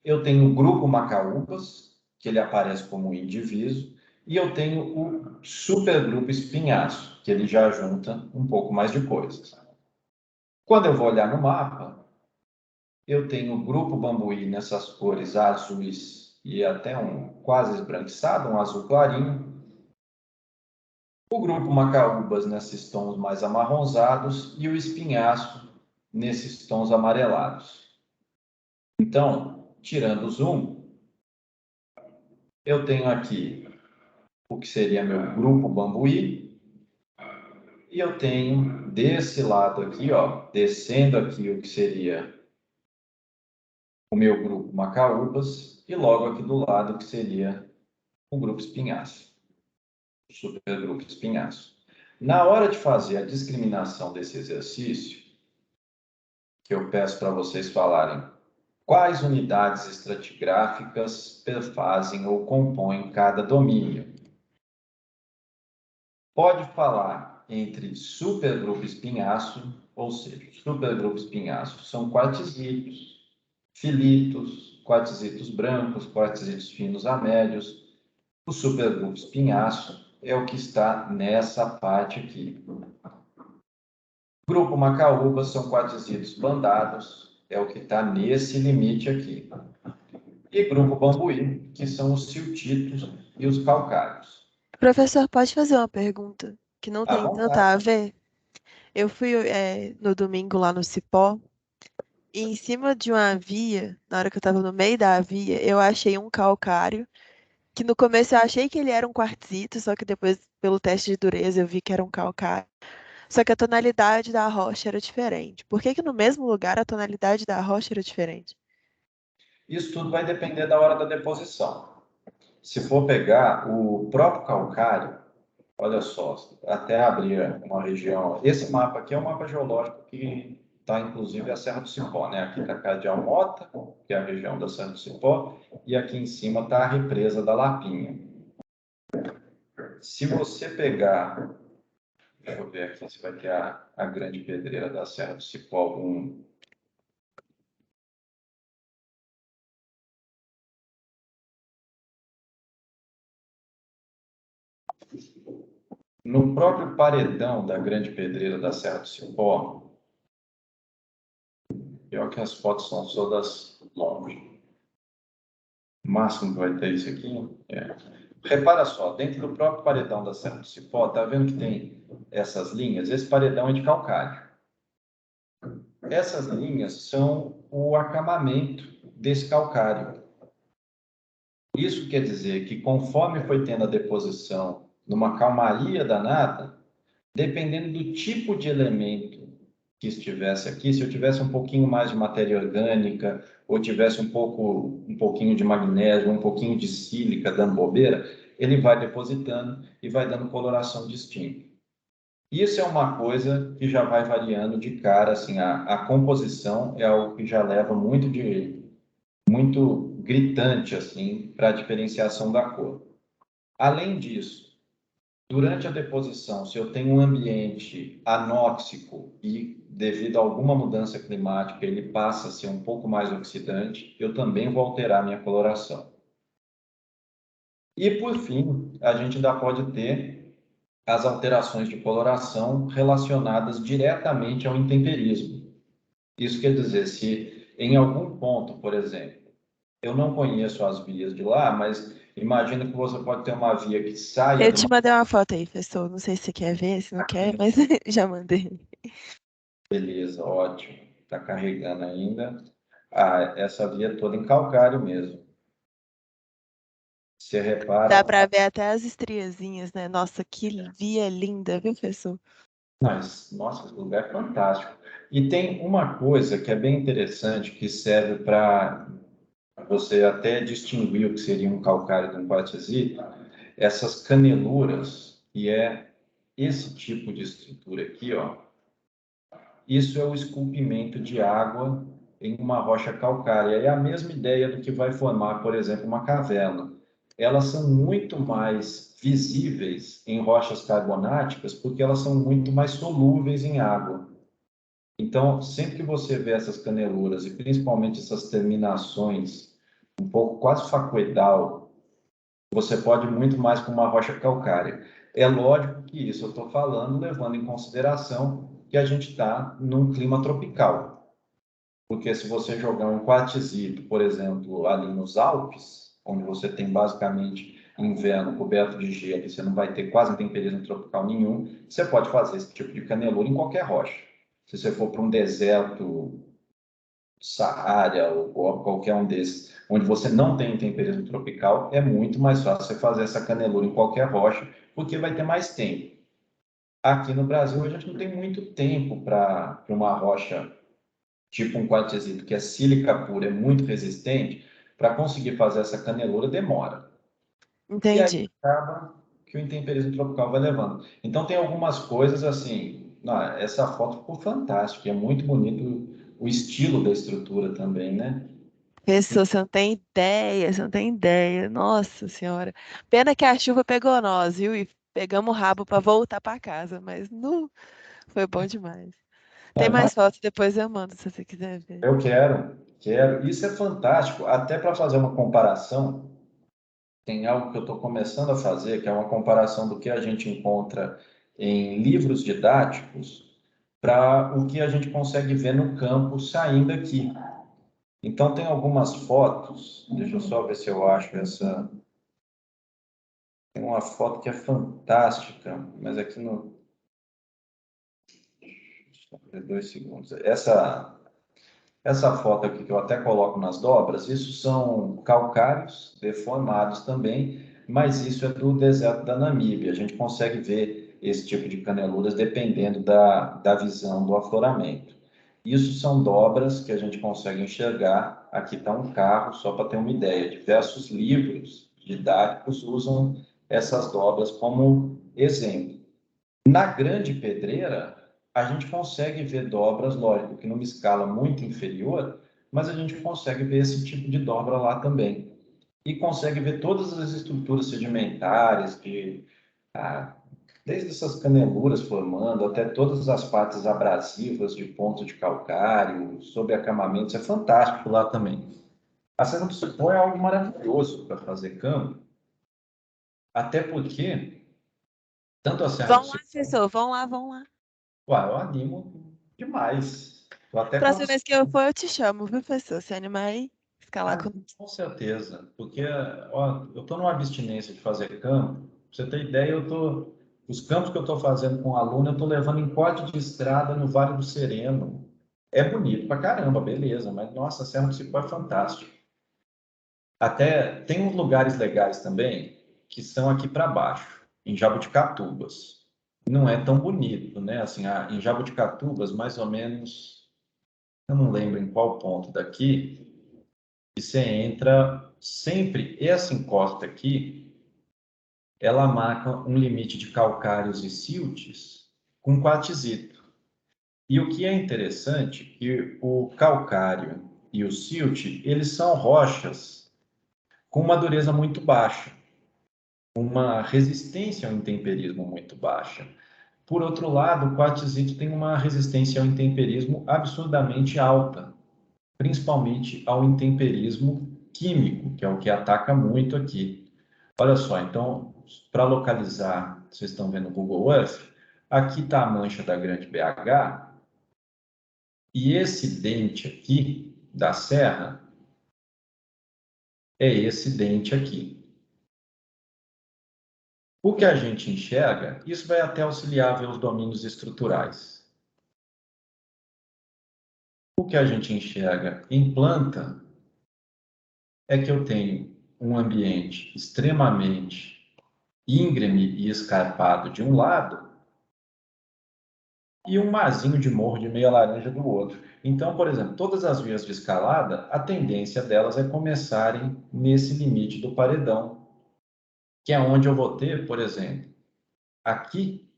Eu tenho o grupo Macaúbas, que ele aparece como um indivíduo. E eu tenho o supergrupo Espinhaço, que ele já junta um pouco mais de coisas. Quando eu vou olhar no mapa, eu tenho o grupo Bambuí nessas cores azuis e até um quase esbranquiçado, um azul clarinho. O grupo Macaúbas nesses tons mais amarronzados e o Espinhaço nesses tons amarelados. Então, tirando o zoom, eu tenho aqui o que seria meu grupo Bambuí e eu tenho desse lado aqui, ó, descendo aqui o que seria o meu grupo Macaúbas e logo aqui do lado o que seria o grupo Espinhaço, o supergrupo Espinhaço. Na hora de fazer a discriminação desse exercício, que eu peço para vocês falarem quais unidades estratigráficas perfazem ou compõem cada domínio. Pode falar entre supergrupo espinhaço, ou seja, supergrupo espinhaço são quartzitos, filitos, quartzitos brancos, quartzitos finos a médios. O supergrupo espinhaço é o que está nessa parte aqui. Grupo Macaúba são quartzitos bandados, é o que está nesse limite aqui. E grupo Bambuí, que são os siltitos e os calcários. Professor, pode fazer uma pergunta que não À tem tanta a vontade. ver? Eu fui no domingo lá no Cipó e em cima de uma via, na hora que eu tava no meio da via, eu achei um calcário que no começo eu achei que ele era um quartzito, só que depois, pelo teste de dureza, eu vi que era um calcário. Só que a tonalidade da rocha era diferente. Por que que no mesmo lugar a tonalidade da rocha era diferente? Isso tudo vai depender da hora da deposição. Se for pegar o próprio calcário, olha só, até abrir uma região. Esse mapa aqui é um mapa geológico que está, inclusive, a Serra do Cipó, né? Aqui está a Cardeal Mota, que é a região da Serra do Cipó, e aqui em cima está a represa da Lapinha. Se você pegar, deixa eu ver aqui se vai ter a grande pedreira da Serra do Cipó, no próprio paredão da grande pedreira da Serra do Cipó, pior que as fotos são todas longe. O máximo que vai ter isso aqui é. Repara só, dentro do próprio paredão da Serra do Cipó, tá vendo que tem essas linhas? Esse paredão é de calcário. Essas linhas são o acamamento desse calcário. Isso quer dizer que conforme foi tendo a deposição numa calmaria danada, dependendo do tipo de elemento que estivesse aqui, se eu tivesse um pouquinho mais de matéria orgânica, ou tivesse um pouquinho de magnésio, um pouquinho de sílica dando bobeira, ele vai depositando e vai dando coloração distinta. Isso é uma coisa que já vai variando de cara, assim, a composição é algo que já leva muito gritante, assim, para a diferenciação da cor. Além disso, durante a deposição, se eu tenho um ambiente anóxico e, devido a alguma mudança climática, ele passa a ser um pouco mais oxidante, eu também vou alterar minha coloração. E, por fim, a gente ainda pode ter as alterações de coloração relacionadas diretamente ao intemperismo. Isso quer dizer, se em algum ponto, por exemplo, eu não conheço as vias de lá, mas imagina que você pode ter uma via que saia Eu de te uma... mandei uma foto aí, professor. Não sei se você quer ver, se não quer, mas já mandei. Beleza, ótimo. Está carregando ainda. Ah, essa via é toda em calcário mesmo. Você Dá repara, pra ver até as estriazinhas, né? Nossa, que via linda, viu, professor? mas, nossa, esse lugar é fantástico. E tem uma coisa que é bem interessante, que serve para você até distinguir o que seria um calcário de um quartzito, essas caneluras, que é esse tipo de estrutura aqui, ó. Isso é o esculpimento de água em uma rocha calcária. É a mesma ideia do que vai formar, por exemplo, uma caverna. Elas são muito mais visíveis em rochas carbonáticas porque elas são muito mais solúveis em água. Então, sempre que você vê essas caneluras e principalmente essas terminações um pouco quase facoidal, você pode ir muito mais com uma rocha calcária. É lógico que isso eu estou falando levando em consideração que a gente está num clima tropical. Porque se você jogar um quartzito, por exemplo, ali nos Alpes, onde você tem basicamente inverno coberto de gelo e você não vai ter quase temperismo tropical nenhum, você pode fazer esse tipo de canelura em qualquer rocha. Se você for para um deserto Saara ou qualquer um desses, onde você não tem temperismo tropical, é muito mais fácil você fazer essa canelura em qualquer rocha, porque vai ter mais tempo. Aqui no Brasil, a gente não tem muito tempo para uma rocha tipo um quartzito, que é sílica pura, é muito resistente, para conseguir fazer essa canelura demora. E aí Entendi. acaba que o intemperismo tropical vai levando. Então tem algumas coisas assim, essa foto ficou fantástica, é muito bonito o estilo da estrutura também, né? Pessoa, você não tem ideia, você não tem ideia. Nossa Senhora. Pena que a chuva pegou nós, viu? E pegamos o rabo pra voltar pra casa, mas não foi bom demais. Tem Mas mais fotos, depois eu mando se você quiser ver. eu quero. Isso é fantástico, até para fazer uma comparação, tem algo que eu estou começando a fazer, que é uma comparação do que a gente encontra em livros didáticos para o que a gente consegue ver no campo saindo aqui. Então, tem algumas fotos, deixa eu só ver se eu acho essa. Tem uma foto que é fantástica, mas aqui no. Só 2 segundos. Essa foto aqui que eu até coloco nas dobras, isso são calcários deformados também, mas isso é do deserto da Namíbia. A gente consegue ver esse tipo de caneluras dependendo da visão do afloramento. Isso são dobras que a gente consegue enxergar. Aqui está um carro, só para ter uma ideia. Diversos livros didáticos usam essas dobras como exemplo. Na Grande Pedreira, a gente consegue ver dobras, lógico, que numa escala muito inferior, mas a gente consegue ver esse tipo de dobra lá também. E consegue ver todas as estruturas sedimentares, ah, desde essas caneluras formando até todas as partes abrasivas de pontos de calcário, sobre acamamentos. É fantástico lá também. A Serra do Cipó é algo maravilhoso para fazer campo, até porque tanto a Serra do Vão lá, Cipó. professor, vão lá, vão lá. Ué, eu animo demais. Tô até Próxima cansado. vez que eu for, eu te chamo, viu, professor? Se animar aí, escalar Ah, com. com certeza. Porque, ó, eu tô numa abstinência de fazer campo. Pra você ter ideia, os campos que eu estou fazendo com aluno, eu estou levando em corte de estrada no Vale do Sereno. É bonito pra caramba, beleza, mas nossa, a Serra do Cipó é fantástico. Até tem uns lugares legais também que são aqui para baixo, em Jabuticatubas. Não é tão bonito, né? Assim, em Jabuticatubas, mais ou menos. Eu não lembro em qual ponto daqui, que você entra sempre, essa encosta aqui, ela marca um limite de calcários e siltes com quartzito. E o que é interessante, que o calcário e o silt, eles são rochas com uma dureza muito baixa, uma resistência ao intemperismo muito baixa. Por outro lado, o quartzito tem uma resistência ao intemperismo absurdamente alta, principalmente ao intemperismo químico, que é o que ataca muito aqui. Olha só, então, para localizar, vocês estão vendo o Google Earth, aqui está a mancha da Grande BH, e esse dente aqui da serra é esse dente aqui. O que a gente enxerga, isso vai até auxiliar a ver os domínios estruturais. O que a gente enxerga em planta é que eu tenho um ambiente extremamente íngreme e escarpado de um lado e um marzinho de morro de meia laranja do outro. Então, por exemplo, todas as vias de escalada, a tendência delas é começarem nesse limite do paredão, que é onde eu vou ter, por exemplo, aqui,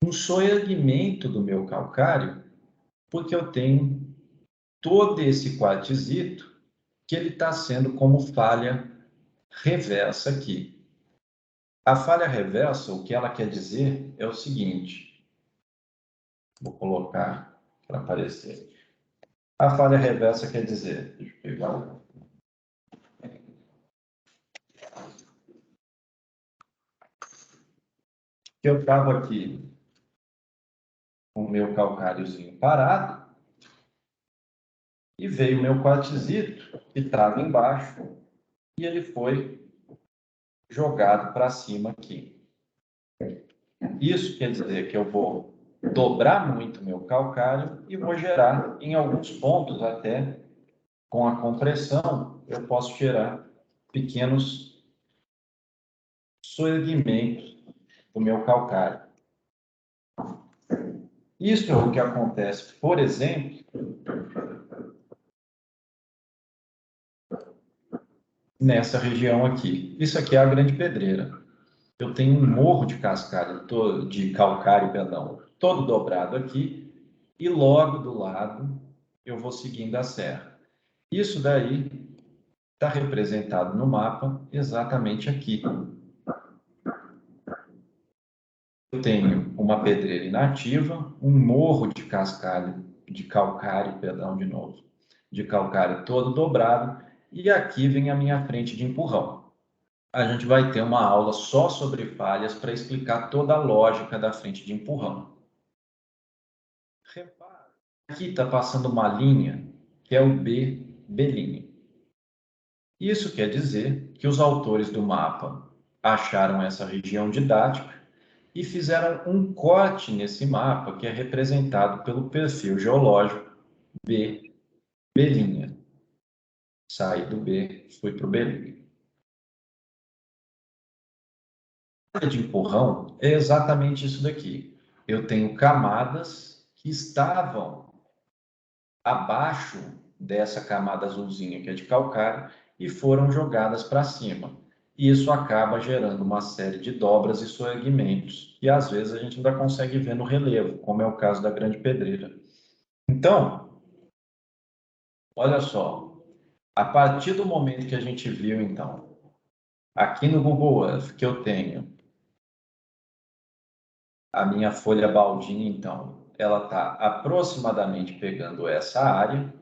um soerguimento do meu calcário, porque eu tenho todo esse quartzito que ele está sendo como falha reversa aqui. A falha reversa, o que ela quer dizer é o seguinte, vou colocar para aparecer. A falha reversa quer dizer, deixa eu pegar o... que eu estava aqui com o meu calcáriozinho parado e veio o meu quartzito que estava embaixo e ele foi jogado para cima aqui. Isso quer dizer que eu vou dobrar muito meu calcário e vou gerar, em alguns pontos até, com a compressão, eu posso gerar pequenos soerguimentos do meu calcário. Isso é o que acontece, por exemplo, nessa região aqui. Isso aqui é a Grande Pedreira. Eu tenho um morro de cascalho, de calcário, perdão, todo dobrado aqui, e logo do lado eu vou seguindo a serra. Isso daí está representado no mapa exatamente aqui. Eu tenho uma pedreira inativa, um morro de cascalho, de calcário, perdão, de novo, de calcário todo dobrado, e aqui vem a minha frente de empurrão. A gente vai ter uma aula só sobre falhas para explicar toda a lógica da frente de empurrão. Repara, aqui está passando uma linha que é o B, B'. Isso quer dizer que os autores do mapa acharam essa região didática e fizeram um corte nesse mapa que é representado pelo perfil geológico B, B'. Saí do B, fui para o B'. A de empurrão é exatamente isso daqui. Eu tenho camadas que estavam abaixo dessa camada azulzinha que é de calcário e foram jogadas para cima. Isso acaba gerando uma série de dobras e soerguimentos que às vezes a gente ainda consegue ver no relevo, como é o caso da Grande Pedreira. Então, olha só, a partir do momento que a gente viu, então, aqui no Google Earth, que eu tenho a minha folha baldinha, então, ela está aproximadamente pegando essa área.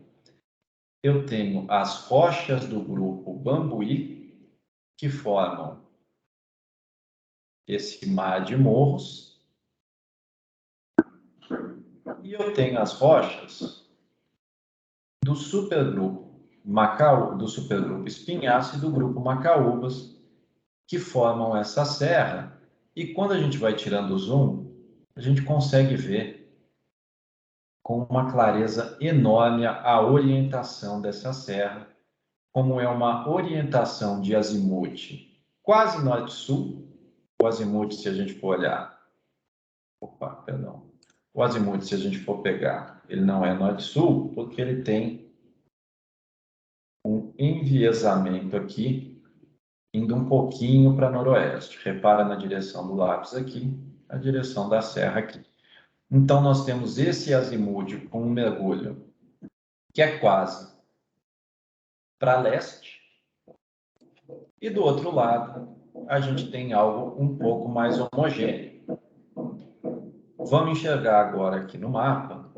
Eu tenho as rochas do grupo Bambuí, que formam esse mar de morros. E eu tenho as rochas do supergrupo Macaú, do supergrupo Espinhaço e do grupo Macaúbas, que formam essa serra. E quando a gente vai tirando o zoom, a gente consegue ver com uma clareza enorme a orientação dessa serra, como é uma orientação de azimuth quase norte-sul. O azimuth, se a gente for olhar, perdão. O azimuth, se a gente for pegar, ele não é norte-sul, porque ele tem um enviesamento aqui, indo um pouquinho para noroeste. Repara na direção do lápis aqui, a direção da serra aqui. Então, nós temos esse azimuth com um mergulho que é quase para leste, e do outro lado, a gente tem algo um pouco mais homogêneo. Vamos enxergar agora aqui no mapa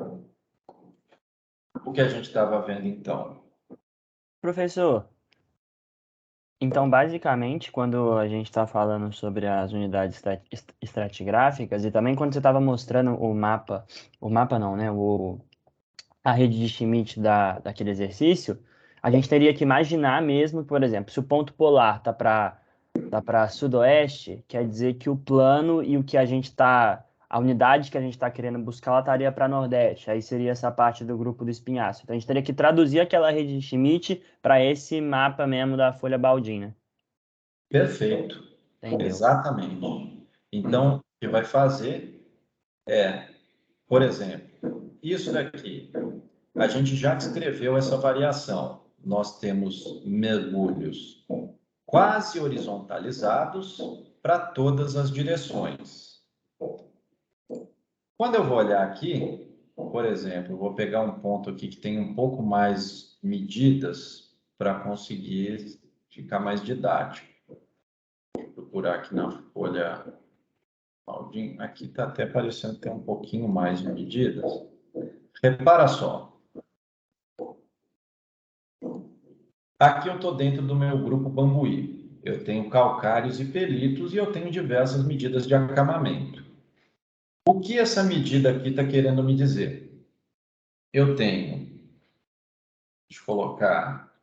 o que a gente estava vendo então. Professor, então basicamente quando a gente está falando sobre as unidades estratigráficas e também quando você estava mostrando o mapa não, né? A rede de Schmidt daquele exercício, a gente teria que imaginar mesmo, por exemplo, se o ponto polar tá para sudoeste, quer dizer que o plano e o que a gente está a unidade que a gente está querendo buscar, ela estaria para Nordeste, aí seria essa parte do grupo do espinhaço. Então a gente teria que traduzir aquela rede de Schmidt para esse mapa mesmo da folha Baldin, né? Perfeito. Entendeu? Exatamente. Então, o que vai fazer é, por exemplo, isso daqui. A gente já descreveu essa variação. Nós temos mergulhos quase horizontalizados para todas as direções. Quando eu vou olhar aqui, por exemplo, eu vou pegar um ponto aqui que tem um pouco mais medidas para conseguir ficar mais didático. Vou procurar aqui na folha Baldin. Aqui está até parecendo ter um pouquinho mais de medidas. Repara só. Aqui eu estou dentro do meu grupo Bambuí. Eu tenho calcários e pelitos e eu tenho diversas medidas de acamamento. O que essa medida aqui está querendo me dizer? Eu tenho, deixa eu colocar,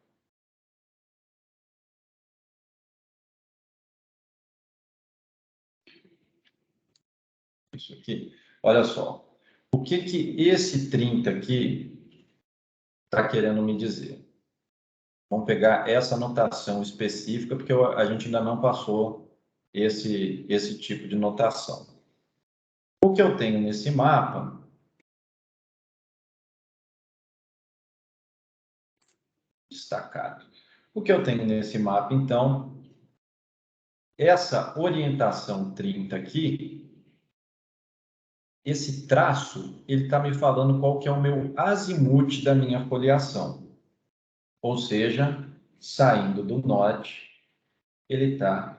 isso aqui. Olha só, o que esse 30 aqui está querendo me dizer? Vamos pegar essa notação específica, porque a gente ainda não passou esse tipo de notação. O que eu tenho nesse mapa destacado. O que eu tenho nesse mapa, então, essa orientação 30 aqui, esse traço, ele está me falando qual que é o meu azimuth da minha foliação. Ou seja, saindo do norte, ele está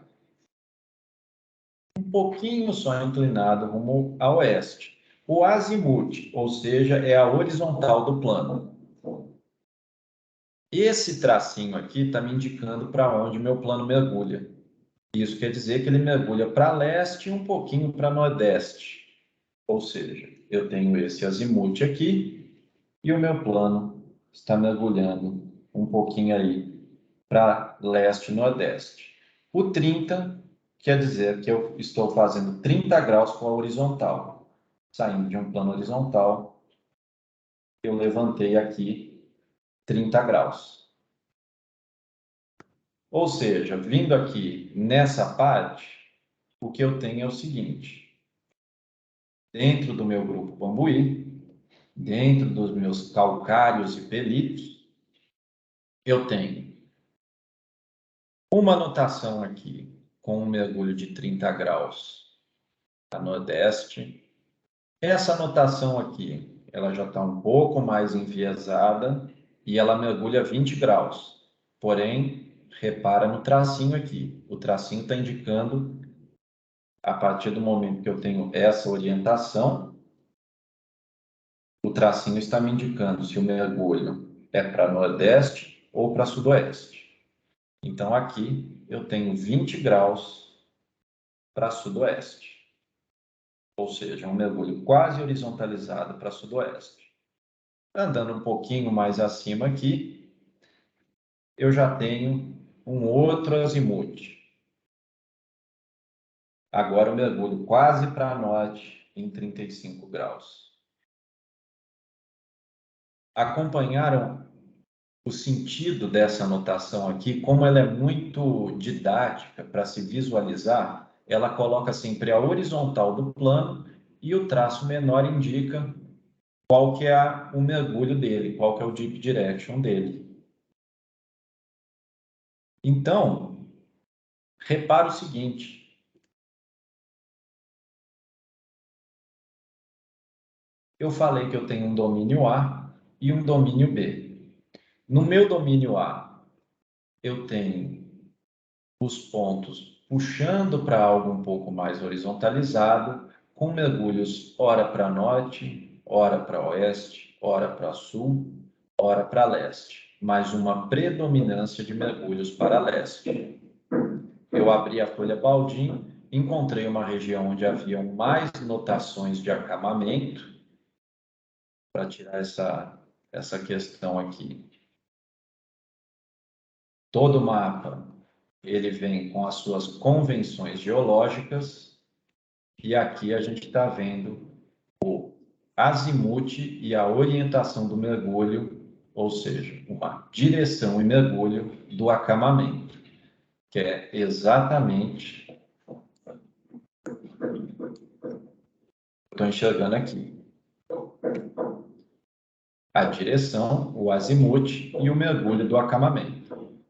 um pouquinho só inclinado rumo a oeste. O azimuth, ou seja, é a horizontal do plano. Esse tracinho aqui está me indicando para onde meu plano mergulha. Isso quer dizer que ele mergulha para leste e um pouquinho para nordeste. Ou seja, eu tenho esse azimuth aqui e o meu plano está mergulhando um pouquinho aí para leste e nordeste. O 30 quer dizer que eu estou fazendo 30 graus com a horizontal. Saindo de um plano horizontal, eu levantei aqui 30 graus. Ou seja, vindo aqui nessa parte, o que eu tenho é o seguinte. Dentro do meu grupo Bambuí, dentro dos meus calcários e pelitos, eu tenho uma anotação aqui com um mergulho de 30 graus a nordeste. Essa anotação aqui, ela já está um pouco mais enviesada e ela mergulha 20 graus. Porém, repara no tracinho aqui. O tracinho está indicando, a partir do momento que eu tenho essa orientação, o tracinho está me indicando se o mergulho é para nordeste ou para sudoeste. Então, aqui eu tenho 20 graus para sudoeste. Ou seja, um mergulho quase horizontalizado para sudoeste. Andando um pouquinho mais acima aqui, eu já tenho um outro azimuth. Agora o mergulho quase para norte em 35 graus. Acompanharam o sentido dessa anotação aqui, como ela é muito didática para se visualizar, ela coloca sempre a horizontal do plano e o traço menor indica qual que é o mergulho dele, qual que é o deep direction dele. Então, repara o seguinte. Eu falei que eu tenho um domínio A e um domínio B. No meu domínio A, eu tenho os pontos puxando para algo um pouco mais horizontalizado, com mergulhos ora para norte, ora para oeste, ora para sul, ora para leste, mas uma predominância de mergulhos para leste. Eu abri a folha Baldin, encontrei uma região onde haviam mais notações de acamamento, para tirar essa questão aqui. Todo mapa, ele vem com as suas convenções geológicas, E aqui a gente está vendo o azimuth e a orientação do mergulho, ou seja, uma direção e mergulho do acamamento, que é exatamente estou enxergando aqui. A direção, o azimuth e o mergulho do acamamento.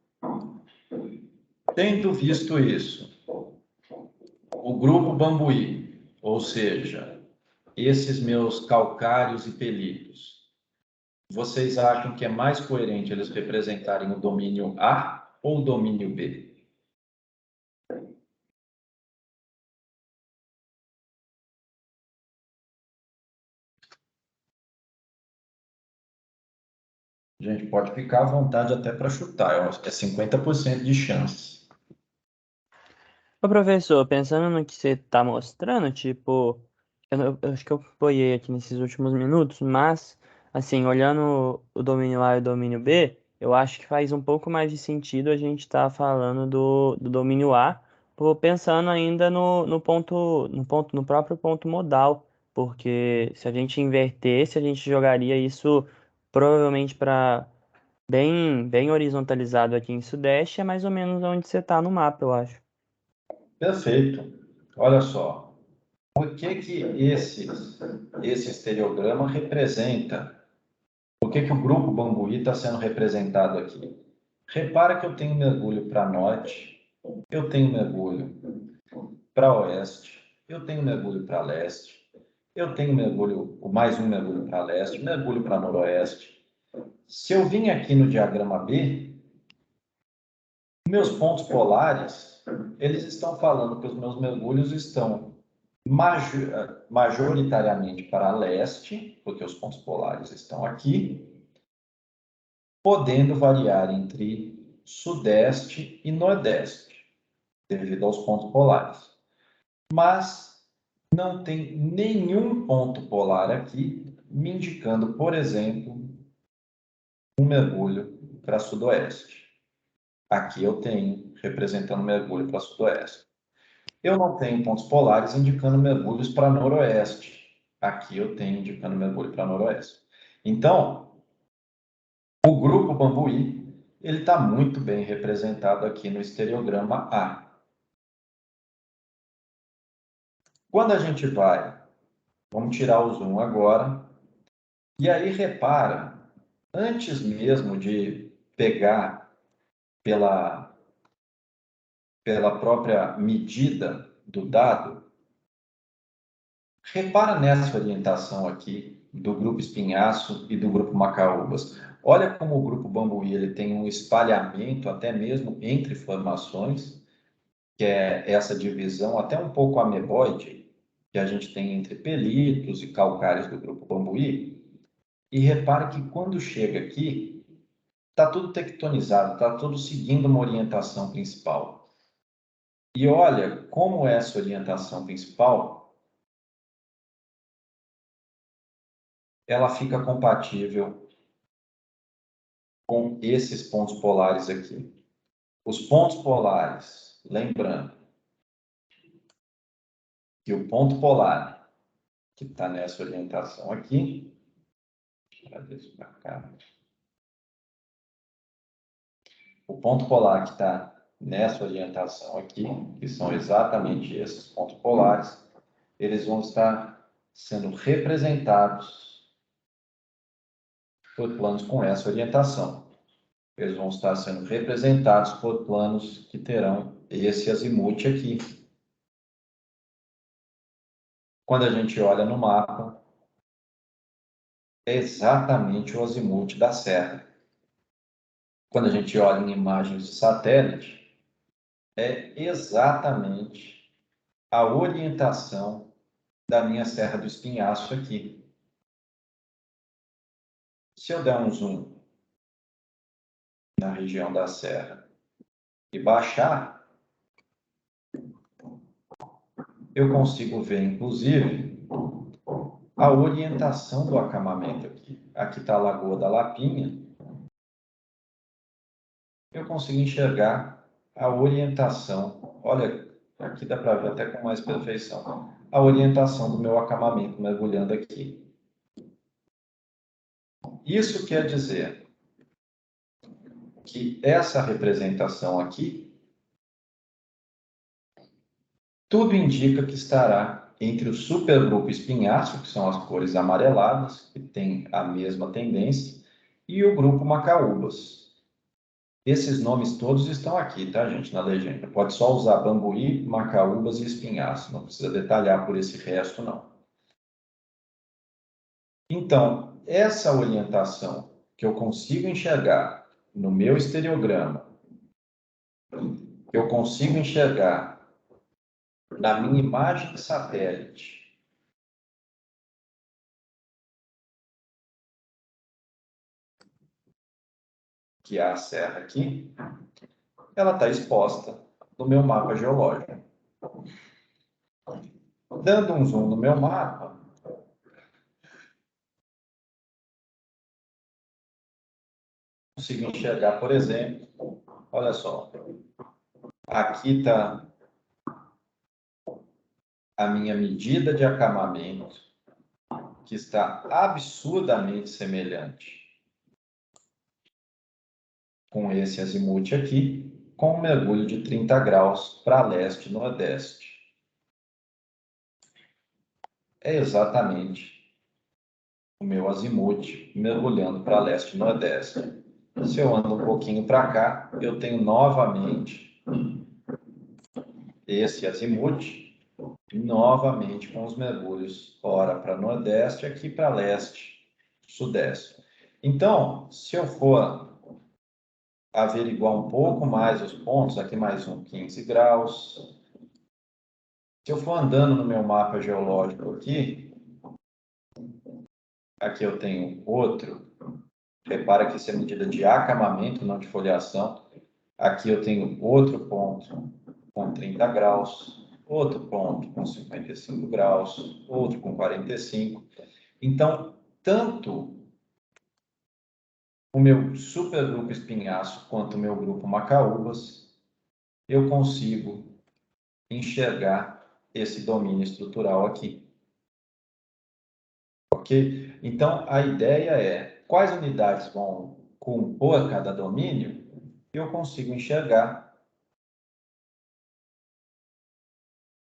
Tendo visto isso, o grupo Bambuí, ou seja, esses meus calcários e pelitos, vocês acham que é mais coerente eles representarem o domínio A ou o domínio B? Gente, pode ficar à vontade até para chutar, é 50% de chance. Ô, professor, pensando no que você está mostrando, tipo, eu acho que eu apoiei aqui nesses últimos minutos, mas, assim, olhando o domínio A e o domínio B, eu acho que faz um pouco mais de sentido a gente estar falando do domínio A, pensando ainda no próprio ponto modal, porque se a gente invertesse, a gente jogaria isso provavelmente para bem horizontalizado aqui em Sudeste, é mais ou menos onde você está no mapa, eu acho. Perfeito. Olha só, por que que esse estereograma representa? Por que que o grupo Bambuí está sendo representado aqui? Repara que eu tenho mergulho para norte, eu tenho mergulho para oeste, eu tenho mergulho para leste, eu tenho mergulho, mais um mergulho para leste, mergulho para noroeste. Se eu vim aqui no diagrama B, meus pontos polares, eles estão falando que os meus mergulhos estão majoritariamente para leste, porque os pontos polares estão aqui, podendo variar entre sudeste e nordeste, devido aos pontos polares. Mas não tem nenhum ponto polar aqui me indicando, por exemplo, um mergulho para sudoeste. Aqui eu tenho representando mergulho para sudoeste. Eu não tenho pontos polares indicando mergulhos para noroeste. Aqui eu tenho indicando mergulho para noroeste. Então, o grupo Bambuí, ele está muito bem representado aqui no estereograma A. Quando a gente vai, vamos tirar o zoom agora, e aí repara, antes mesmo de pegar pela própria medida do dado, repara nessa orientação aqui do grupo Espinhaço e do grupo Macaúbas. Olha como o grupo Bambuí ele tem um espalhamento até mesmo entre formações, que é essa divisão até um pouco ameboide que a gente tem entre pelitos e calcários do grupo Bambuí. E repara que quando chega aqui, está tudo tectonizado, está tudo seguindo uma orientação principal. E olha como essa orientação principal ela fica compatível com esses pontos polares aqui. Os pontos polares, lembrando que o ponto polar que está nessa orientação aqui, trazer isso para cá. O ponto polar que está nessa orientação aqui, que são exatamente esses pontos polares, eles vão estar sendo representados por planos com essa orientação. Eles vão estar sendo representados por planos que terão esse azimuth aqui. Quando a gente olha no mapa, é exatamente o azimuth da serra. Quando a gente olha em imagens de satélite, é exatamente a orientação da minha Serra do Espinhaço aqui. Se eu der um zoom na região da serra e baixar, eu consigo ver, inclusive, a orientação do acamamento aqui. Aqui está a Lagoa da Lapinha. Eu consigo enxergar a orientação. Olha, aqui dá para ver até com mais perfeição. a orientação do meu acamamento mergulhando aqui. Isso quer dizer que essa representação aqui, tudo indica que estará entre o supergrupo espinhaço, que são as cores amareladas, que tem a mesma tendência, e o grupo macaúbas. Esses nomes todos estão aqui, tá, gente, na legenda. Pode só usar bambuí, macaúbas e espinhaço. Não precisa detalhar por esse resto, não. Então, essa orientação que eu consigo enxergar no meu estereograma, que eu consigo enxergar na minha imagem de satélite, que é a serra aqui, ela está exposta no meu mapa geológico. Dando um zoom no meu mapa, consigo enxergar, por exemplo, olha só, aqui está a minha medida de acamamento, que está absurdamente semelhante com esse azimuth aqui, com um mergulho de 30 graus para leste e nordeste. É exatamente o meu azimuth mergulhando para leste e nordeste. Se eu ando um pouquinho para cá, eu tenho novamente esse azimuth, novamente com os mergulhos, ora para nordeste, aqui para leste, sudeste. Então, se eu for averiguar um pouco mais os pontos, aqui mais um 15 graus. Se eu for andando no meu mapa geológico aqui eu tenho outro, repara que isso é medida de acamamento, não de foliação. Aqui eu tenho outro ponto com 30 graus, outro ponto com 55 graus, outro com 45. Então, tanto o meu supergrupo espinhaço quanto o meu grupo macaúbas, eu consigo enxergar esse domínio estrutural aqui. Ok? Então, a ideia é, quais unidades vão compor cada domínio, eu consigo enxergar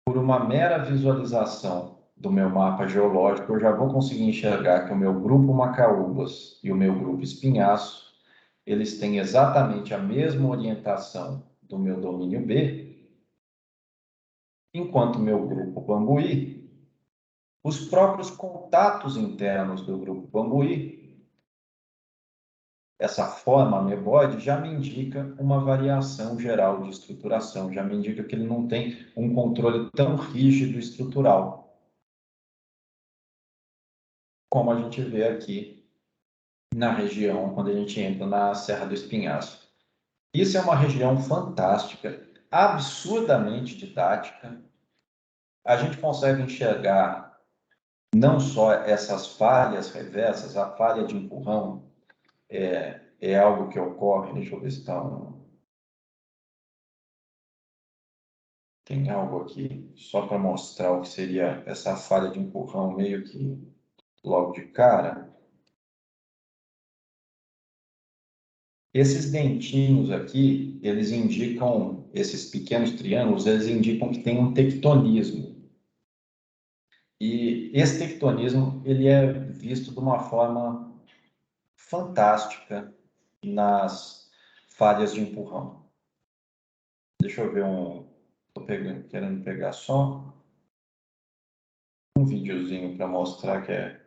por uma mera visualização do meu mapa geológico, eu já vou conseguir enxergar que o meu grupo macaúbas e o meu grupo espinhaço, eles têm exatamente a mesma orientação do meu domínio B, enquanto o meu grupo bambuí, os próprios contatos internos do grupo bambuí, essa forma ameboide já me indica uma variação geral de estruturação, já me indica que ele não tem um controle tão rígido estrutural, como a gente vê aqui na região, quando a gente entra na Serra do Espinhaço. Isso é uma região fantástica, absurdamente didática. A gente consegue enxergar não só essas falhas reversas, a falha de empurrão é algo que ocorre, deixa eu ver se está tem algo aqui só para mostrar o que seria essa falha de empurrão meio que logo de cara. Esses dentinhos aqui, eles indicam, esses pequenos triângulos, eles indicam que tem um tectonismo. E esse tectonismo, ele é visto de uma forma fantástica nas falhas de empurrão. Deixa eu ver estou querendo pegar só um videozinho para mostrar que é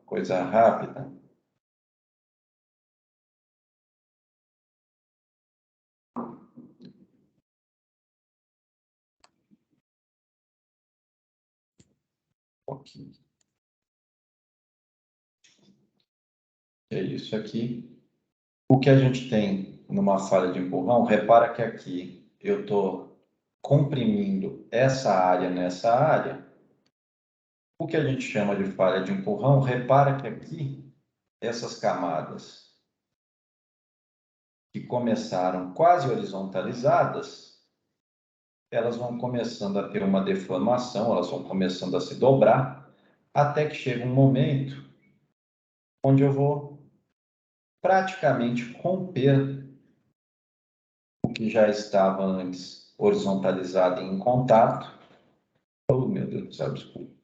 coisa rápida. Pouquinho. É isso aqui. O que a gente tem numa falha de empurrão, repara que aqui eu estou comprimindo essa área nessa área. O que a gente chama de falha de empurrão, repara que aqui essas camadas que começaram quase horizontalizadas, elas vão começando a ter uma deformação, elas vão começando a se dobrar, até que chega um momento onde eu vou praticamente romper o que já estava antes horizontalizado e em contato. Oh, meu Deus do céu, desculpa.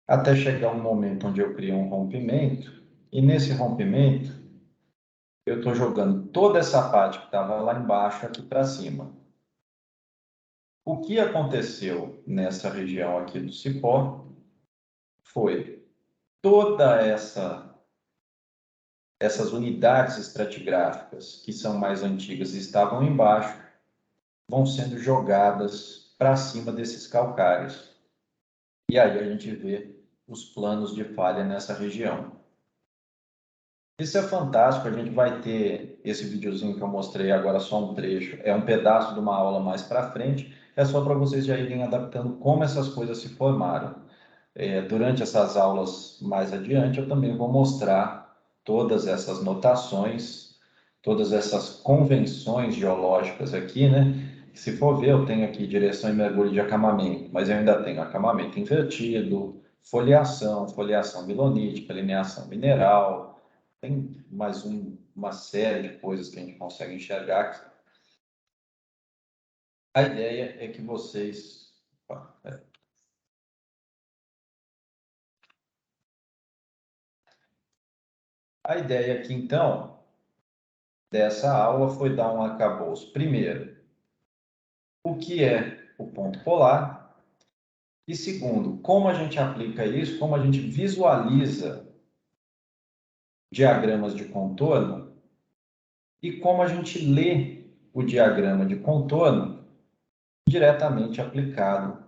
Até chegar um momento onde eu crio um rompimento, e nesse rompimento eu estou jogando toda essa parte que estava lá embaixo aqui para cima. O que aconteceu nessa região aqui do cipó foi toda essas unidades estratigráficas que são mais antigas e estavam embaixo vão sendo jogadas para cima desses calcários. E aí a gente vê os planos de falha nessa região. Isso é fantástico, a gente vai ter esse videozinho que eu mostrei agora, só um trecho, é um pedaço de uma aula mais para frente, é só para vocês já irem adaptando como essas coisas se formaram. Durante essas aulas mais adiante, eu também vou mostrar todas essas notações, todas essas convenções geológicas aqui, né? Se for ver, eu tenho aqui direção e mergulho de acamamento, mas eu ainda tenho acamamento invertido, foliação, foliação vilonítica, lineação mineral, tem mais uma série de coisas que a gente consegue enxergar aqui. A ideia é que vocês... A ideia aqui, então, dessa aula foi dar um arcabouço. Primeiro, o que é o ponto polar? E segundo, como a gente aplica isso, como a gente visualiza diagramas de contorno e como a gente lê o diagrama de contorno diretamente aplicado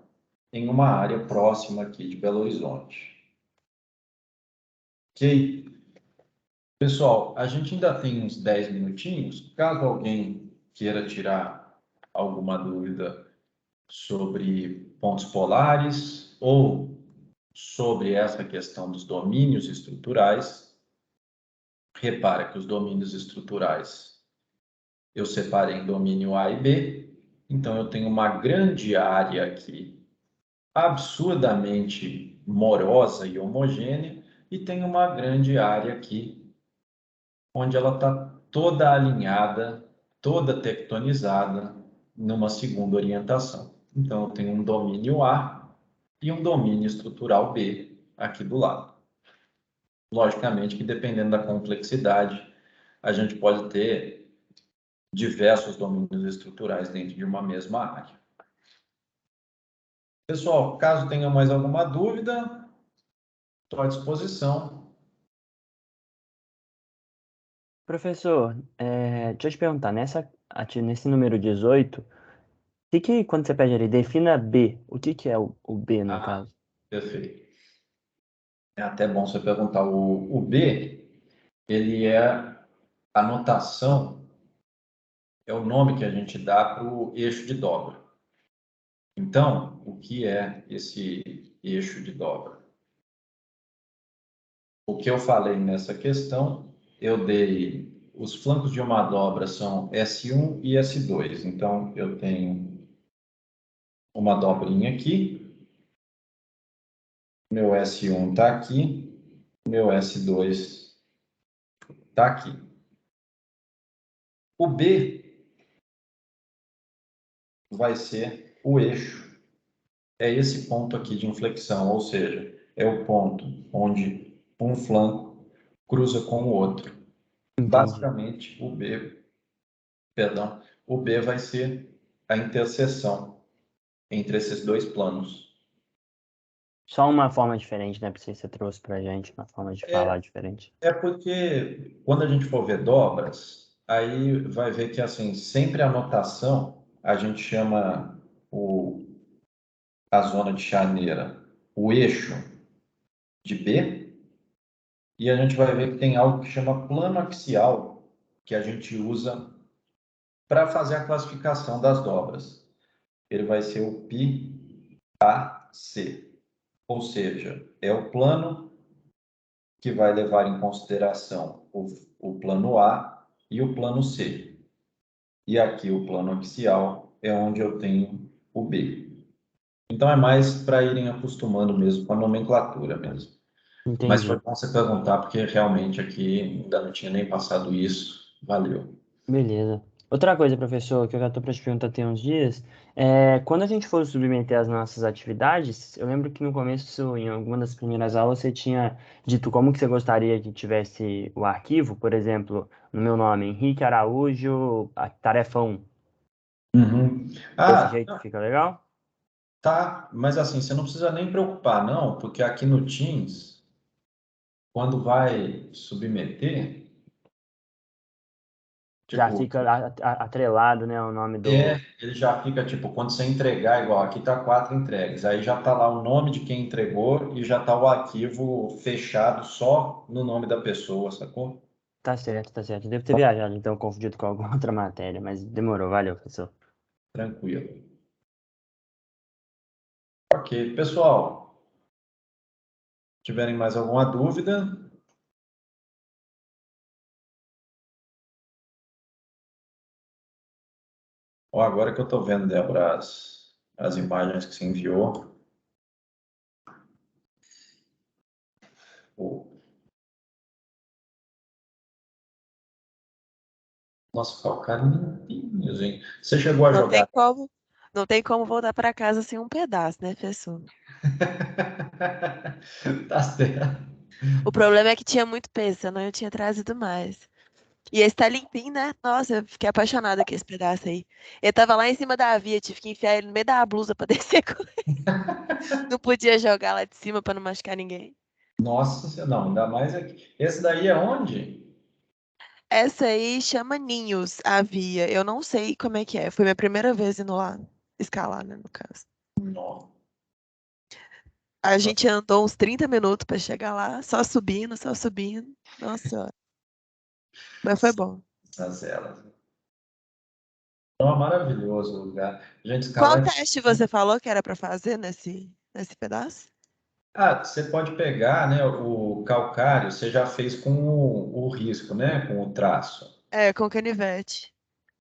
em uma área próxima aqui de Belo Horizonte. Ok? Pessoal, a gente ainda tem uns 10 minutinhos. Caso alguém queira tirar alguma dúvida sobre pontos polares ou sobre essa questão dos domínios estruturais, repara que os domínios estruturais eu separei em domínio A e B, então eu tenho uma grande área aqui, absurdamente morosa e homogênea, e tenho uma grande área aqui, onde ela está toda alinhada, toda tectonizada, numa segunda orientação. Então, eu tenho um domínio A e um domínio estrutural B aqui do lado. Logicamente que, dependendo da complexidade, a gente pode ter diversos domínios estruturais dentro de uma mesma área. Pessoal, caso tenha mais alguma dúvida, estou à disposição. Professor, deixa eu te perguntar, nesse número 18, quando você pede ali, defina B, o que é o B no caso? Perfeito. É até bom você perguntar. O B, ele é a notação, é o nome que a gente dá para o eixo de dobra. Então, o que é esse eixo de dobra? O que eu falei nessa questão, eu dei... Os flancos de uma dobra são S1 e S2. Então, eu tenho uma dobrinha aqui. Meu S1 está aqui. Meu S2 está aqui. O B vai ser o eixo. É esse ponto aqui de inflexão, ou seja, é o ponto onde um flanco cruza com o outro. Entendi. Basicamente, o B vai ser a interseção entre esses dois planos. Só uma forma diferente, né? Porque você trouxe pra gente uma forma de falar diferente. É porque quando a gente for ver dobras, aí vai ver que assim, sempre a notação a gente chama a zona de charneira, o eixo de B, e a gente vai ver que tem algo que chama plano axial, que a gente usa para fazer a classificação das dobras. Ele vai ser o πAC, ou seja, é o plano que vai levar em consideração o plano A e o plano C. E aqui o plano axial é onde eu tenho o B. Então é mais para irem acostumando mesmo com a nomenclatura mesmo. Mas foi Entendi. bom você perguntar, porque realmente aqui ainda não tinha nem passado isso. Valeu. Beleza. Outra coisa, professor, que eu já estou para te perguntar tem uns dias, quando a gente for submeter as nossas atividades, eu lembro que no começo, em alguma das primeiras aulas, você tinha dito como que você gostaria que tivesse o arquivo, por exemplo, no meu nome, Henrique Araújo, tarefa 1. Uhum. Desse Ah, jeito fica legal? tá, mas assim, você não precisa nem preocupar, não, porque aqui no Teams, quando vai submeter, Já tipo, fica atrelado, né, o nome do... ele já fica, tipo, quando você entregar, igual aqui tá 4 entregues, aí já tá lá o nome de quem entregou e já tá o arquivo fechado só no nome da pessoa, sacou? Tá certo, tá certo. Eu devo ter viajado, então, confundido com alguma outra matéria, mas demorou, valeu, professor. Tranquilo. Ok, pessoal, tiverem mais alguma dúvida, ó, agora que eu tô vendo, Débora, as imagens que você enviou, o nosso calcário limpinho, gente. Você chegou a Não tem jogar? como, não tem como voltar para casa sem um pedaço, né, professor? Tá certo. O problema é que tinha muito peso, senão eu tinha trazido mais. E esse tá limpinho, né? Nossa, eu fiquei apaixonada com esse pedaço aí. Ele tava lá em cima da via, tive que enfiar ele no meio da blusa pra descer com ele. Não podia jogar lá de cima pra não machucar ninguém. Nossa, não, ainda mais aqui. Esse daí é onde? Essa aí chama Ninhos, a via. Eu não sei como é que é. Foi minha primeira vez indo lá escalar, né, no caso. Nossa, A gente andou uns 30 minutos pra chegar lá, só subindo, só subindo. Nossa Senhora. Mas foi bom. essas elas. Então, é maravilhoso o lugar. Gente, Qual escalar. teste você falou que era pra fazer nesse pedaço? Ah, você pode pegar, né, o calcário, você já fez com o risco, né, com o traço. É, com canivete.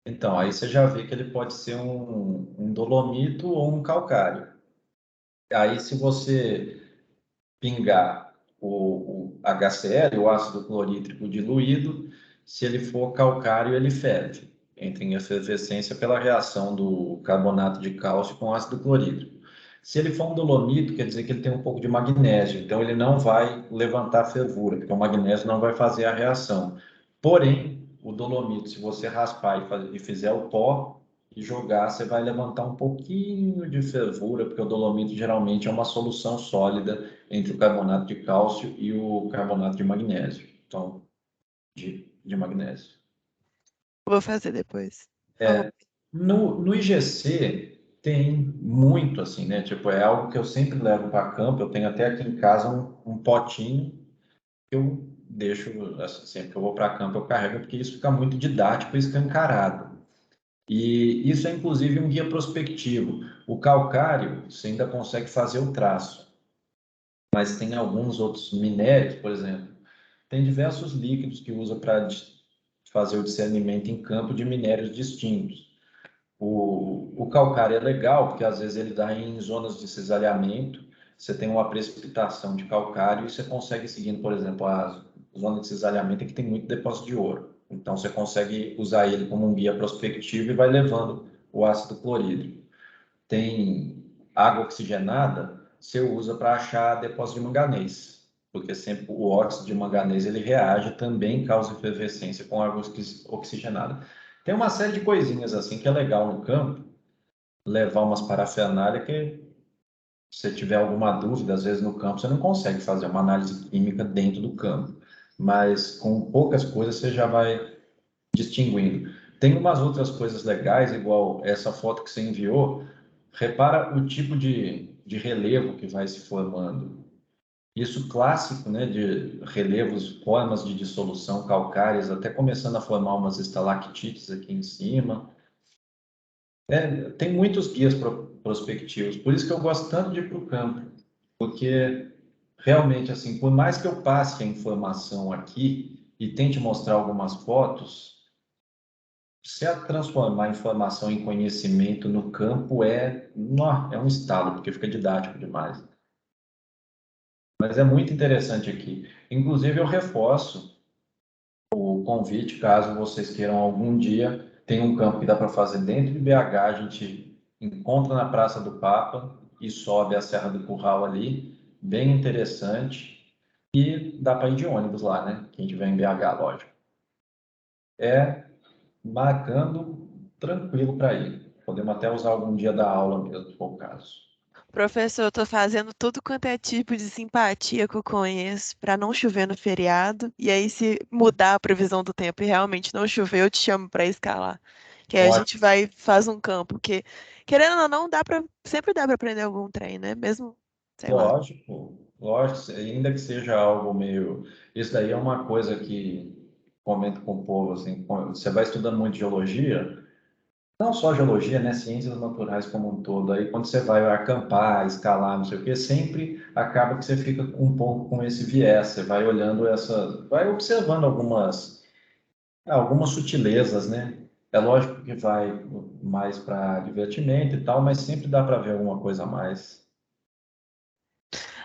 Então, aí você já vê que ele pode ser um dolomito ou um calcário. Aí, se você pingar o HCl, o ácido clorídrico diluído, se ele for calcário, ele ferve. Entra em efervescência pela reação do carbonato de cálcio com ácido clorídrico. Se ele for um dolomito, quer dizer que ele tem um pouco de magnésio, então ele não vai levantar fervura, porque o magnésio não vai fazer a reação. Porém, o dolomito, se você raspar e fizer o pó e jogar, você vai levantar um pouquinho de fervura, porque o dolomito geralmente é uma solução sólida entre o carbonato de cálcio e o carbonato de magnésio. Então, de magnésio. Vou fazer depois. Arruma. No IGC tem muito assim, né? Tipo, é algo que eu sempre levo para campo. Eu tenho até aqui em casa um potinho que eu deixo, assim, sempre que eu vou para campo eu carrego, porque isso fica muito didático e escancarado. E isso é inclusive um guia prospectivo. O calcário, você ainda consegue fazer o traço, mas tem alguns outros minérios, por exemplo, tem diversos líquidos que usa para fazer o discernimento em campo de minérios distintos. O calcário é legal porque às vezes ele dá em zonas de cisalhamento, você tem uma precipitação de calcário e você consegue seguindo, por exemplo, a zona de cisalhamento é que tem muito depósito de ouro. Então você consegue usar ele como um guia prospectivo e vai levando o ácido clorídrico. Tem água oxigenada, você usa para achar depósito de manganês, porque sempre o óxido de manganês ele reage, também causa efervescência com água oxigenada. Tem uma série de coisinhas assim que é legal no campo, levar umas parafernália que se você tiver alguma dúvida, às vezes no campo você não consegue fazer uma análise química dentro do campo, mas com poucas coisas você já vai distinguindo. Tem umas outras coisas legais, igual essa foto que você enviou. Repara o tipo de relevo que vai se formando. Isso clássico, né, de relevos, formas de dissolução calcárias, até começando a formar umas estalactites aqui em cima. Tem muitos guias prospectivos, por isso que eu gosto tanto de ir para o campo, porque realmente, assim, por mais que eu passe a informação aqui e tente mostrar algumas fotos, se a transformar a informação em conhecimento no campo é um estalo, porque fica didático demais. Mas é muito interessante aqui. Inclusive, eu reforço o convite, caso vocês queiram algum dia, tem um campo que dá para fazer dentro de BH, a gente encontra na Praça do Papa e sobe a Serra do Curral ali, bem interessante, e dá para ir de ônibus lá, né? Quem tiver em BH, lógico. É marcando tranquilo para ir. Podemos até usar algum dia da aula mesmo, se for o caso. Professor, eu tô fazendo tudo quanto é tipo de simpatia que eu conheço para não chover no feriado. E aí, se mudar a previsão do tempo e realmente não chover, eu te chamo para escalar. Que aí a gente Ótimo, vai faz um campo, porque querendo ou não, sempre dá para aprender algum trem, né? Mesmo, sei lá. lógico, ainda que seja algo meio. Isso daí é uma coisa que comento com o povo, assim, você vai estudando muito geologia, não só geologia, né, ciências naturais como um todo, aí quando você vai acampar, escalar, não sei o quê, sempre acaba que você fica um pouco com esse viés, você vai olhando vai observando algumas sutilezas, né? É lógico que vai mais para divertimento e tal, mas sempre dá para ver alguma coisa a mais.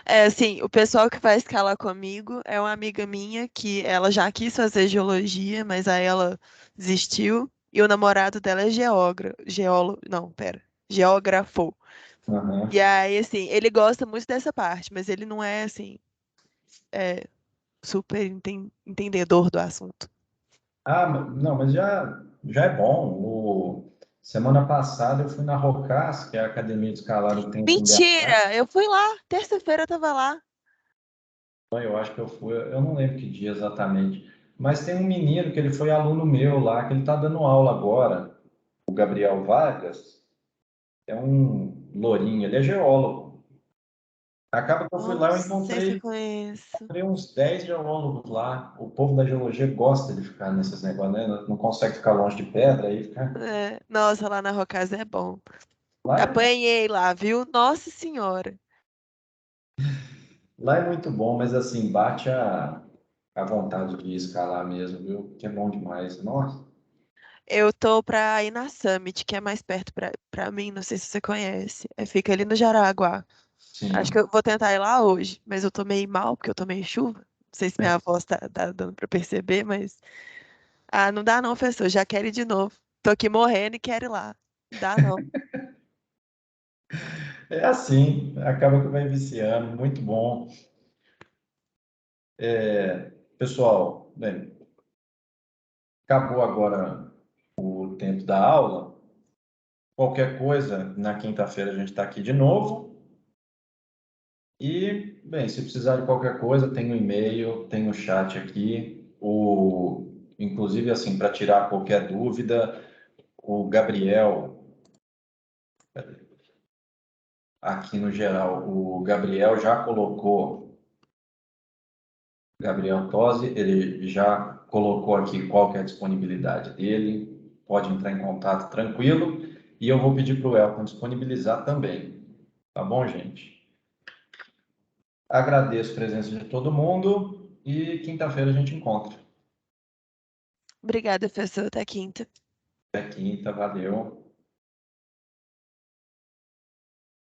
É, assim, o pessoal que vai escalar comigo é uma amiga minha que ela já quis fazer geologia, mas aí ela desistiu. E o namorado dela é geólogo, não, pera, geógrafo. Aham. E aí, assim, ele gosta muito dessa parte, mas ele não é, assim, é, super entendedor do assunto. Ah, não, mas já é bom. Semana passada eu fui na Rocas, que é a academia de escalada que tem aqui em BH. Mentira! Eu fui lá, terça-feira eu tava lá. Eu acho que eu fui, eu não lembro que dia exatamente. Mas tem um menino que ele foi aluno meu lá, que ele está dando aula agora, o Gabriel Vargas. É um lourinho, ele é geólogo. Acaba que eu fui Não lá, eu sei se eu encontrei, conheço. encontrei uns 10 geólogos lá. O povo da geologia gosta de ficar nesses negócios, né? Não consegue ficar longe de pedra, aí fica. É, nossa, lá na Rocasa é bom. Lá é Apanhei lá, viu? Nossa Senhora. Lá é muito bom, mas assim, bate a vontade de escalar mesmo, viu? Que é bom demais. Nossa, Eu tô pra ir na Summit, que é mais perto pra mim, não sei se você conhece. Fica ali no Jaraguá. Acho que sim. eu vou tentar ir lá hoje, mas eu tô meio mal, porque eu tomei chuva. Não sei se minha voz tá dando pra perceber, mas. Ah, não dá não, professor. Já quero ir de novo. Tô aqui morrendo e quero ir lá. Não dá não. É assim, acaba que vai viciando, muito bom. Pessoal, bem, acabou agora o tempo da aula. Qualquer coisa, na quinta-feira a gente está aqui de novo. E, bem, se precisar de qualquer coisa, tem o e-mail, tem o chat aqui. Inclusive, assim, para tirar qualquer dúvida, o Gabriel. Aqui no geral, o Gabriel já colocou, Gabriel Tosi, ele já colocou aqui qual que é a disponibilidade dele, pode entrar em contato tranquilo, e eu vou pedir para o Elton disponibilizar também, tá bom, gente? Agradeço a presença de todo mundo e quinta-feira a gente encontra. Obrigada, professor. Até quinta. Até quinta, valeu.